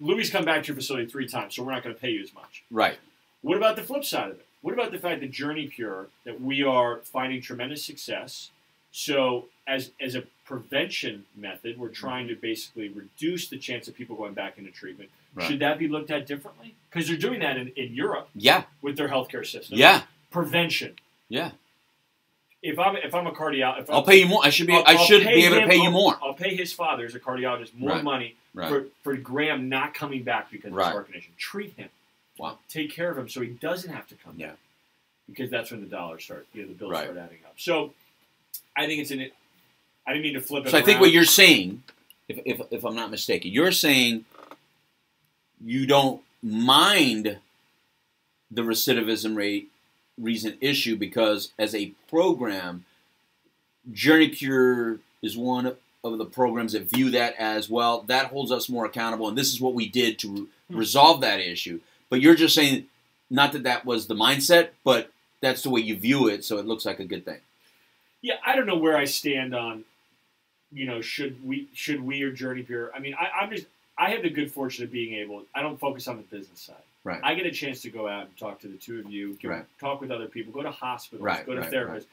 Louis come back to your facility 3 times, so we're not going to pay you as much. Right. What about the flip side of it? What about the fact that JourneyPure, that we are finding tremendous success? So as a prevention method, we're trying to basically reduce the chance of people going back into treatment. Right. Should that be looked at differently? Because they're doing that in Europe. Yeah. With their healthcare system. Yeah. Prevention. Yeah. If I'm a cardiologist, I'll pay you more. I should be able to pay you more. I'll pay his father as a cardiologist more money for Graham not coming back because of his heart condition. Treat him. Wow. Take care of him so he doesn't have to come back. Because that's when the dollars start, the bills start adding up. So I think I didn't mean to flip it So around. I think what you're saying, if I'm not mistaken, you're saying you don't mind the recidivism rate recent issue because as a program, JourneyPure is one of the programs that view that as, well, that holds us more accountable, and this is what we did to resolve that issue. But you're just saying, not that was the mindset, but that's the way you view it, so it looks like a good thing. Yeah, I don't know where I stand on, should we or JourneyPure. I mean, I have the good fortune of being able, I don't focus on the business side. Right. I get a chance to go out and talk to the two of you, talk with other people, go to hospitals, go to therapists,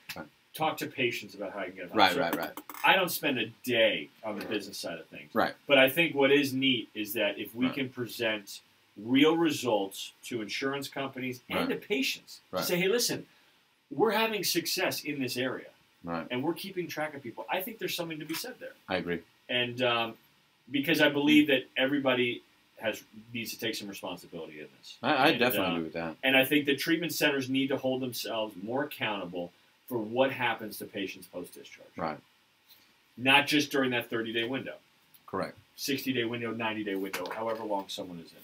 talk to patients about how you can get help. Right. I don't spend a day on the business side of things. Right. But I think what is neat is that if we can present real results to insurance companies and to patients, to say, hey, listen, we're having success in this area, and we're keeping track of people. I think there's something to be said there. I agree. And because I believe that everybody needs to take some responsibility in this. I definitely agree with that. And I think that treatment centers need to hold themselves more accountable for what happens to patients post-discharge. Right. Not just during that 30-day window. Correct. 60-day window, 90-day window, however long someone is in.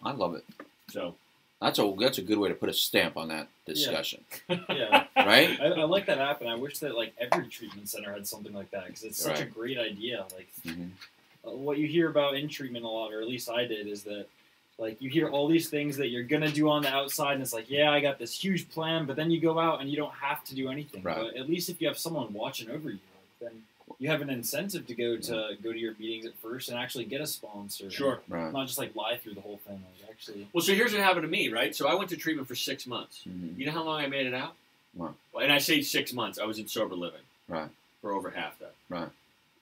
I love it. So that's a good way to put a stamp on that discussion. Yeah. Right? I like that app, and I wish that every treatment center had something like that because it's such a great idea. What you hear about in treatment a lot, or at least I did, is that you hear all these things that you're gonna do on the outside, and it's I got this huge plan, but then you go out and you don't have to do anything. Right. But at least if you have someone watching over you, then you have an incentive to go to your meetings at first and actually get a sponsor. Sure. Right. Not just lie through the whole thing. Actually. Well, so here's what happened to me, right? So I went to treatment for 6 months. Mm-hmm. You know how long I made it out? Wow. And I say 6 months. I was in sober living. Right. For over half that. Right.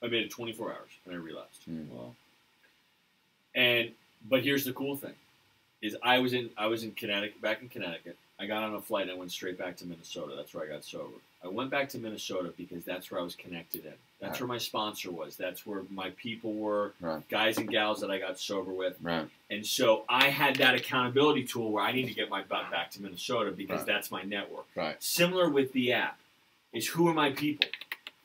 I made it 24 hours and I relapsed. Mm-hmm. Well. But here's the cool thing, is I was in Connecticut, back in Connecticut, I got on a flight and I went straight back to Minnesota. That's where I got sober. I went back to Minnesota because that's where I was connected in. That's where my sponsor was. That's where my people were, guys and gals that I got sober with. And so I had that accountability tool where I need to get my butt back to Minnesota because that's my network. Similar with the app is who are my people?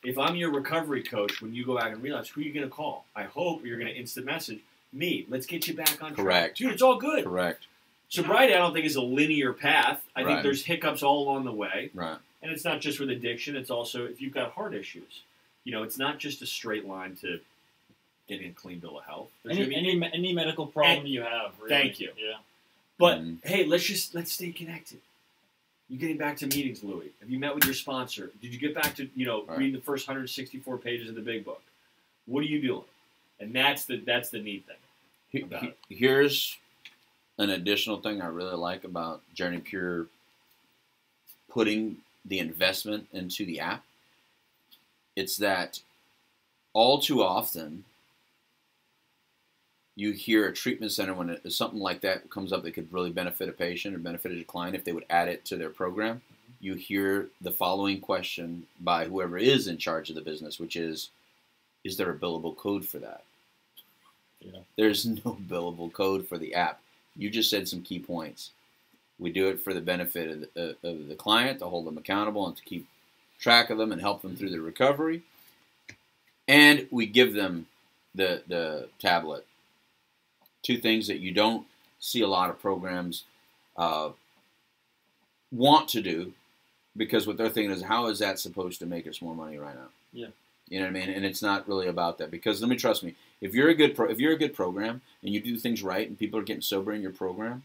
If I'm your recovery coach, when you go back and relapse, who are you going to call? I hope you're going to instant message me. Let's get you back on track. Dude, it's all good. Sobriety, I don't think, is a linear path. I think there's hiccups all along the way. And it's not just with addiction. It's also if you've got heart issues. You know, it's not just a straight line to getting a clean bill of health. Any medical problem you have. Really. Thank you. Yeah. But hey, let's stay connected. You getting back to meetings, Louie? Have you met with your sponsor? Did you get back to reading the first 164 pages of the big book? What are you doing? And that's the neat thing. Here's an additional thing I really like about JourneyPure putting the investment into the app. It's that all too often you hear a treatment center when something like that comes up that could really benefit a patient or benefit a client if they would add it to their program. You hear the following question by whoever is in charge of the business, which is there a billable code for that? There's no billable code for the app. You just said some key points. We do it for the benefit of the client, to hold them accountable and to keep track of them and help them through their recovery. And we give them the tablet. Two things that you don't see a lot of programs want to do, because what they're thinking is, how is that supposed to make us more money right now? Yeah. You know what I mean? And it's not really about that, because trust me, if you're a good program and you do things right and people are getting sober in your program,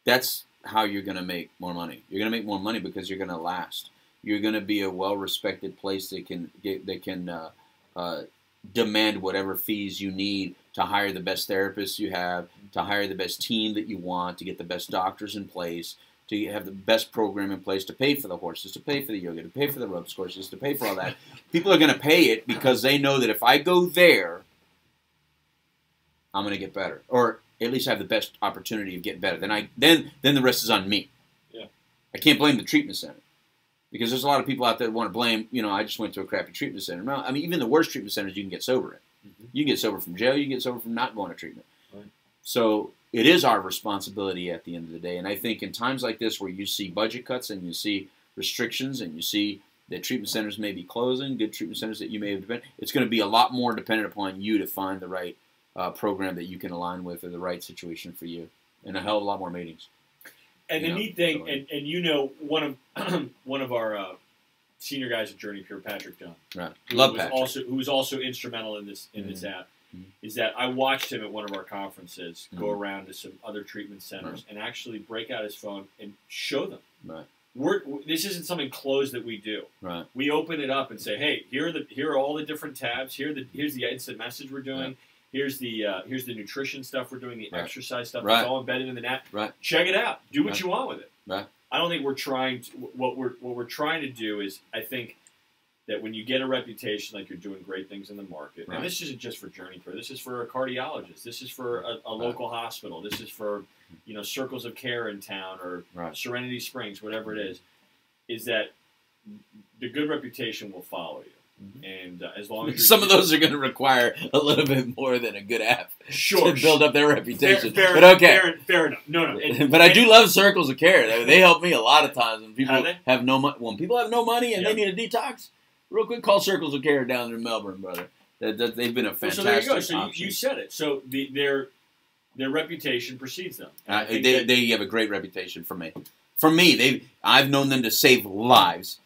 that's how you're going to make more money. You're going to make more money because you're going to last. You're going to be a well-respected place that can demand whatever fees you need to hire the best therapists you have, to hire the best team that you want, to get the best doctors in place, to have the best program in place, to pay for the horses, to pay for the yoga, to pay for the ropes courses, to pay for all that. People are going to pay it because they know that if I go there, I'm going to get better, or at least have the best opportunity of getting better. Then the rest is on me. Yeah. I can't blame the treatment center, because there's a lot of people out there that want to blame, I just went to a crappy treatment center. No, I mean, even the worst treatment centers you can get sober in. You can get sober from jail, you can get sober from not going to treatment. So it is our responsibility at the end of the day. And I think in times like this where you see budget cuts and you see restrictions and you see that treatment centers may be closing, good treatment centers that you may have depended, it's going to be a lot more dependent upon you to find the right program that you can align with, or the right situation for you, and a hell of a lot more meetings. And the neat thing, one of our senior guys at JourneyPure, Patrick Dunn, who was also instrumental in this app, is that I watched him at one of our conferences go around to some other treatment centers and actually break out his phone and show them. This isn't something closed that we do. We open it up and say, hey, here are all the different tabs. Here's the instant message we're doing. Here's the nutrition stuff we're doing, the exercise stuff. It's all embedded in the app. Check it out. Do what you want with it. I don't think we're trying to. What we're trying to do is, I think that when you get a reputation like you're doing great things in the market, and this isn't just for JourneyPure. This is for a cardiologist. This is for a local hospital. This is for Circles of Care in town, or Serenity Springs, whatever it is that the good reputation will follow you. And as long as some of those are going to require a little bit more than a good app to build up their reputation. Fair enough. No. But I do love Circles of Care. They help me a lot of times when people have no money. When people have no money and they need a detox, real quick, call Circles of Care down in Melbourne, brother. They've been a fantastic. So there you go. So option. you said it. So their reputation precedes them. They have a great reputation for me. For me, I've known them to save lives.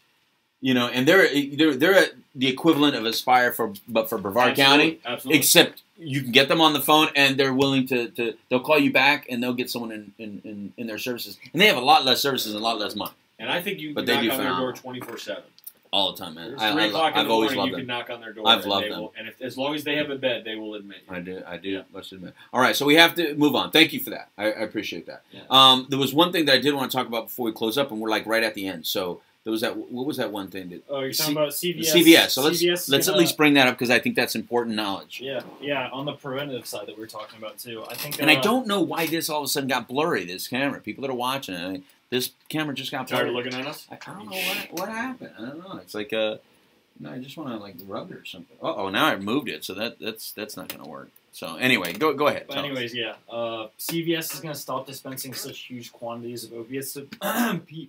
And they're the equivalent of Aspire but for Brevard County. Absolutely. Except you can get them on the phone, and they're willing to they'll call you back, and they'll get someone in their services. And they have a lot less services and a lot less money. And I think you can knock on their door 24/7. All the time, man. It's 3 o'clock in the morning, you can knock on their door. I've loved them. And as long as they have a bed, they will admit you. I do. Yeah. Must admit. All right, so we have to move on. Thank you for that. I appreciate that. Yeah. There was one thing that I did want to talk about before we close up, and we're like right at the end. So there was that. What was that one thing that? Oh, you're talking about CVS. CVS. So let's at least bring that up, because I think that's important knowledge. Yeah. On the preventative side that we're talking about too, I think. And I don't know why this all of a sudden got blurry. This camera, people that are watching it, This camera just got tired of looking at us. I don't know what happened. I don't know. It's like I just want to like rub it or something. Oh, now I moved it, so that's not going to work. So anyway, go ahead. But anyways, yeah, CVS is going to stop dispensing such huge quantities of opiates to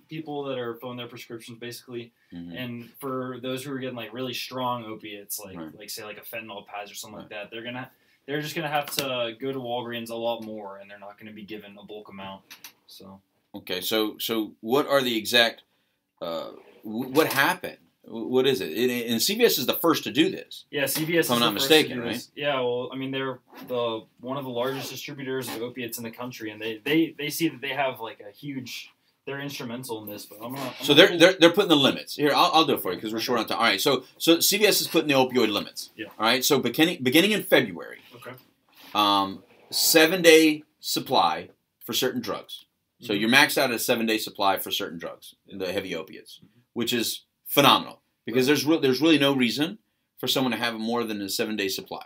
people that are filling their prescriptions, basically. Mm-hmm. And for those who are getting like really strong opiates, like say like a fentanyl patch or something like that, they're just gonna have to go to Walgreens a lot more, and they're not going to be given a bulk amount. So okay, so what are the exact what happened? What is it? And CVS is the first to do this. Yeah, CVS. If I'm not mistaken, right? Yeah, well, I mean, they're one of the largest distributors of opiates in the country, and they see that they have like a huge. They're instrumental in this, but they're putting the limits here. I'll do it for you because we're short on time. All right, so CVS is putting the opioid limits. Yeah. All right, so beginning in February. Okay. 7-day supply for certain drugs. So you're maxed out at a 7-day supply for certain drugs, the heavy opiates, which is phenomenal because there's really no reason for someone to have more than a 7-day supply.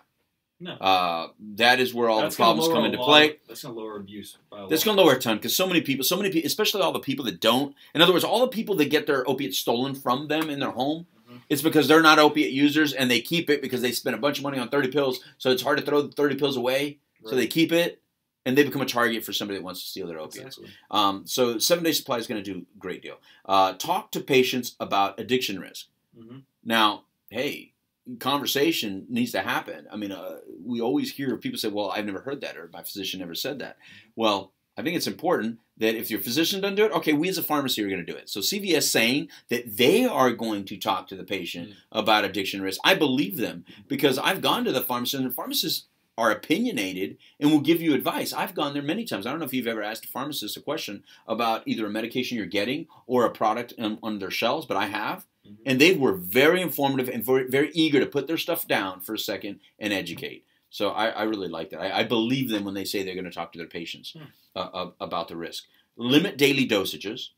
No. That is where all the problems come into play. That's going to lower abuse by a lot. That's going to lower a ton because so many people, especially all the people that don't. In other words, all the people that get their opiates stolen from them in their home, it's because they're not opiate users and they keep it because they spend a bunch of money on 30 pills. So it's hard to throw the 30 pills away. Right. So they keep it. And they become a target for somebody that wants to steal their opiates. Exactly. So 7-day supply is going to do a great deal. Talk to patients about addiction risk. Mm-hmm. Now, hey, conversation needs to happen. I mean, we always hear people say, well, I've never heard that, or my physician never said that. Well, I think it's important that if your physician doesn't do it, okay, we as a pharmacy are going to do it. So CVS saying that they are going to talk to the patient about addiction risk, I believe them because I've gone to the pharmacist and the pharmacists are opinionated and will give you advice. I've gone there many times. I don't know if you've ever asked a pharmacist a question about either a medication you're getting or a product on their shelves, but I have. Mm-hmm. And they were very informative and very, very eager to put their stuff down for a second and educate. So I really like that. I believe them when they say they're going to talk to their patients about the risk. Limit daily dosages.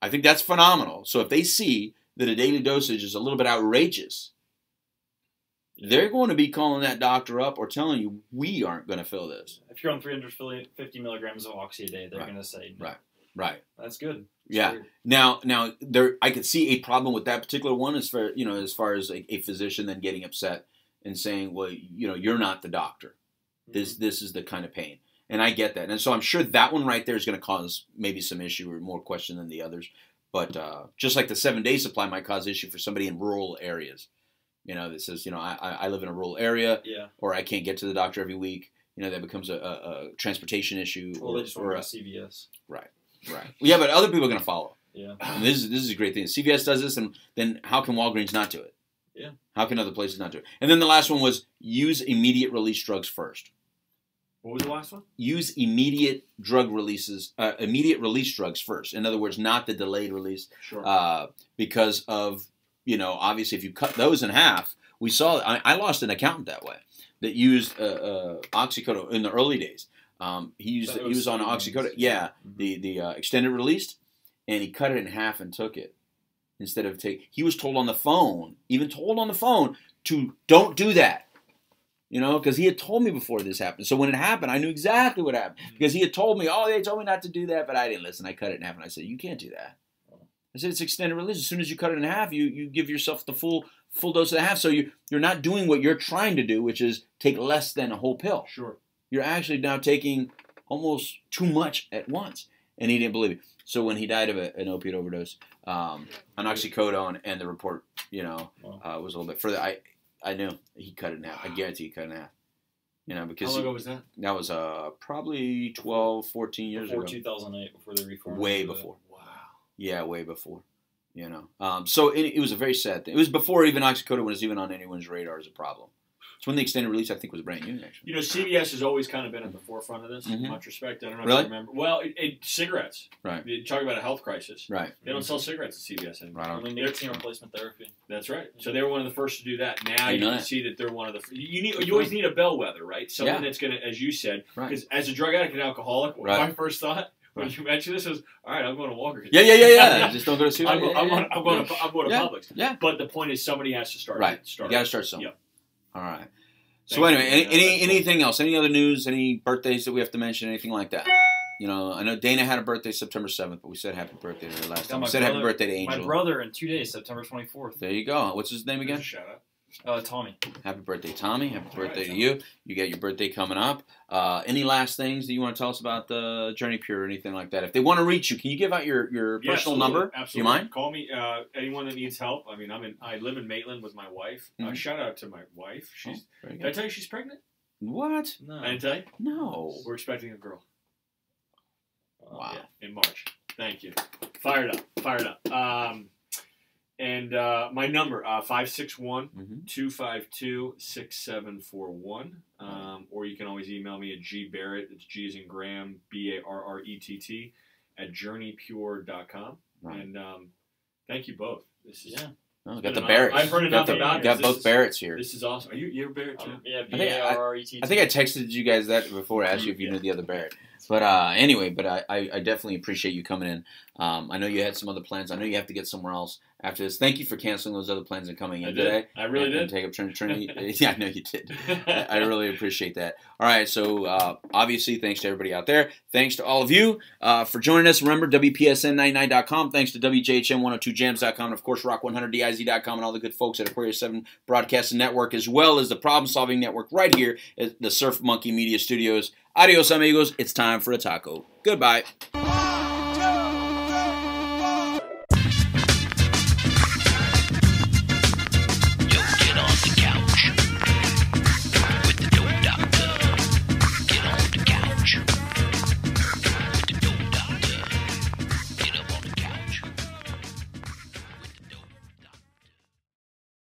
I think that's phenomenal. So if they see that a daily dosage is a little bit outrageous, they're going to be calling that doctor up or telling you, we aren't going to fill this. If you're on 350 milligrams of oxy a day, they're going to say no. Right. That's good. Yeah. Weird. Now, I could see a problem with that particular one as far as a physician then getting upset and saying, well, you're not the doctor. This is the kind of pain. And I get that. And so I'm sure that one right there is going to cause maybe some issue or more question than the others. But just like the 7-day supply might cause issue for somebody in rural areas. That says, I live in a rural area, or I can't get to the doctor every week. That becomes a transportation issue. Well, they just want to CVS. Right. Yeah, but other people are going to follow. Yeah. And this is a great thing. CVS does this, and then how can Walgreens not do it? Yeah. How can other places not do it? And then the last one was use immediate release drugs first. What was the last one? Use immediate immediate release drugs first. In other words, not the delayed release. Sure. Because of obviously, if you cut those in half, we saw. I lost an accountant that way that used oxycodone in the early days. He was on oxycodone. Yeah, the extended release, and he cut it in half and took it instead of take. He was told on the phone, to don't do that. Because he had told me before this happened. So when it happened, I knew exactly what happened because he had told me. Oh, they told me not to do that, but I didn't listen. I cut it in half, and I said, "You can't do that." I said it's extended release. As soon as you cut it in half, you give yourself the full dose of the half. So you're not doing what you're trying to do, which is take less than a whole pill. Sure. You're actually now taking almost too much at once. And he didn't believe it. So when he died of an opiate overdose, on oxycodone, and the report, was a little bit further. I knew he cut it in half. I guarantee he cut it in half. Because how long ago was that? That was probably 12, 14 years ago. Before 2008, before they reformed. Way before. Yeah, way before, So it was a very sad thing. It was before even oxycodone was even on anyone's radar as a problem. It's when the extended release, I think, was brand new, actually. CVS has always kind of been at the forefront of this, in much respect. I don't know if you remember. Well, cigarettes. Right. You talk about a health crisis. Right. They don't sell cigarettes at CVS anymore. Right. Only nicotine replacement therapy. That's right. So they were one of the first to do that. Now you can see that they're one of the... You always need a bellwether, right? Someone that's going to, as you said, because as a drug addict and alcoholic, my first thought... When you mentioned this, was all right. I'm going to Walgreens. Yeah. Just don't go to CVS. I'm going to Publix. Yeah. But the point is, somebody has to start. Right. You got to start somewhere. Yep. All right. So anyway, anything else? Any other news? Any birthdays that we have to mention? Anything like that? I know Dana had a birthday September 7th, but we said happy birthday to her last time. We said happy birthday to Angel. My brother in 2 days, September 24th. There you go. What's his name again? Shout out. Tommy. Happy birthday, Tommy. Happy birthday to you. You got your birthday coming up. Any last things that you want to tell us about the JourneyPure or anything like that? If they want to reach you, can you give out your personal number? Absolutely. Do you mind? Call me. Anyone that needs help. I mean, I live in Maitland with my wife. Shout out to my wife. Did I tell you she's pregnant? What? No. I didn't tell you? No. We're expecting a girl. Wow. Yeah, in March. Thank you. Fired up. And my number, 561-252-6741. Or you can always email me at gbarrett, it's G as in Graham, BARRETT, at JourneyPure.com. Right. And thank you both. This is Oh, got the Barretts. I've heard enough about it. Got both Barretts here. This is awesome. Are you a Barrett too? Yeah, BARRETT. I think I texted you guys that before. I asked you if you knew the other Barrett. But anyway, I definitely appreciate you coming in. I know you had some other plans. I know you have to get somewhere else after this. Thank you for canceling those other plans and coming in today. I really did. And take up Trinity. Yeah, I know you did. I really appreciate that. All right, so obviously, thanks to everybody out there. Thanks to all of you for joining us. Remember, WPSN99.com. Thanks to WJHM102jams.com. And, of course, Rock100DIZ.com and all the good folks at Aquarius 7 Broadcasting Network, as well as the Problem Solving Network right here at the Surf Monkey Media Studios. Adios, amigos. It's time for a taco. Goodbye.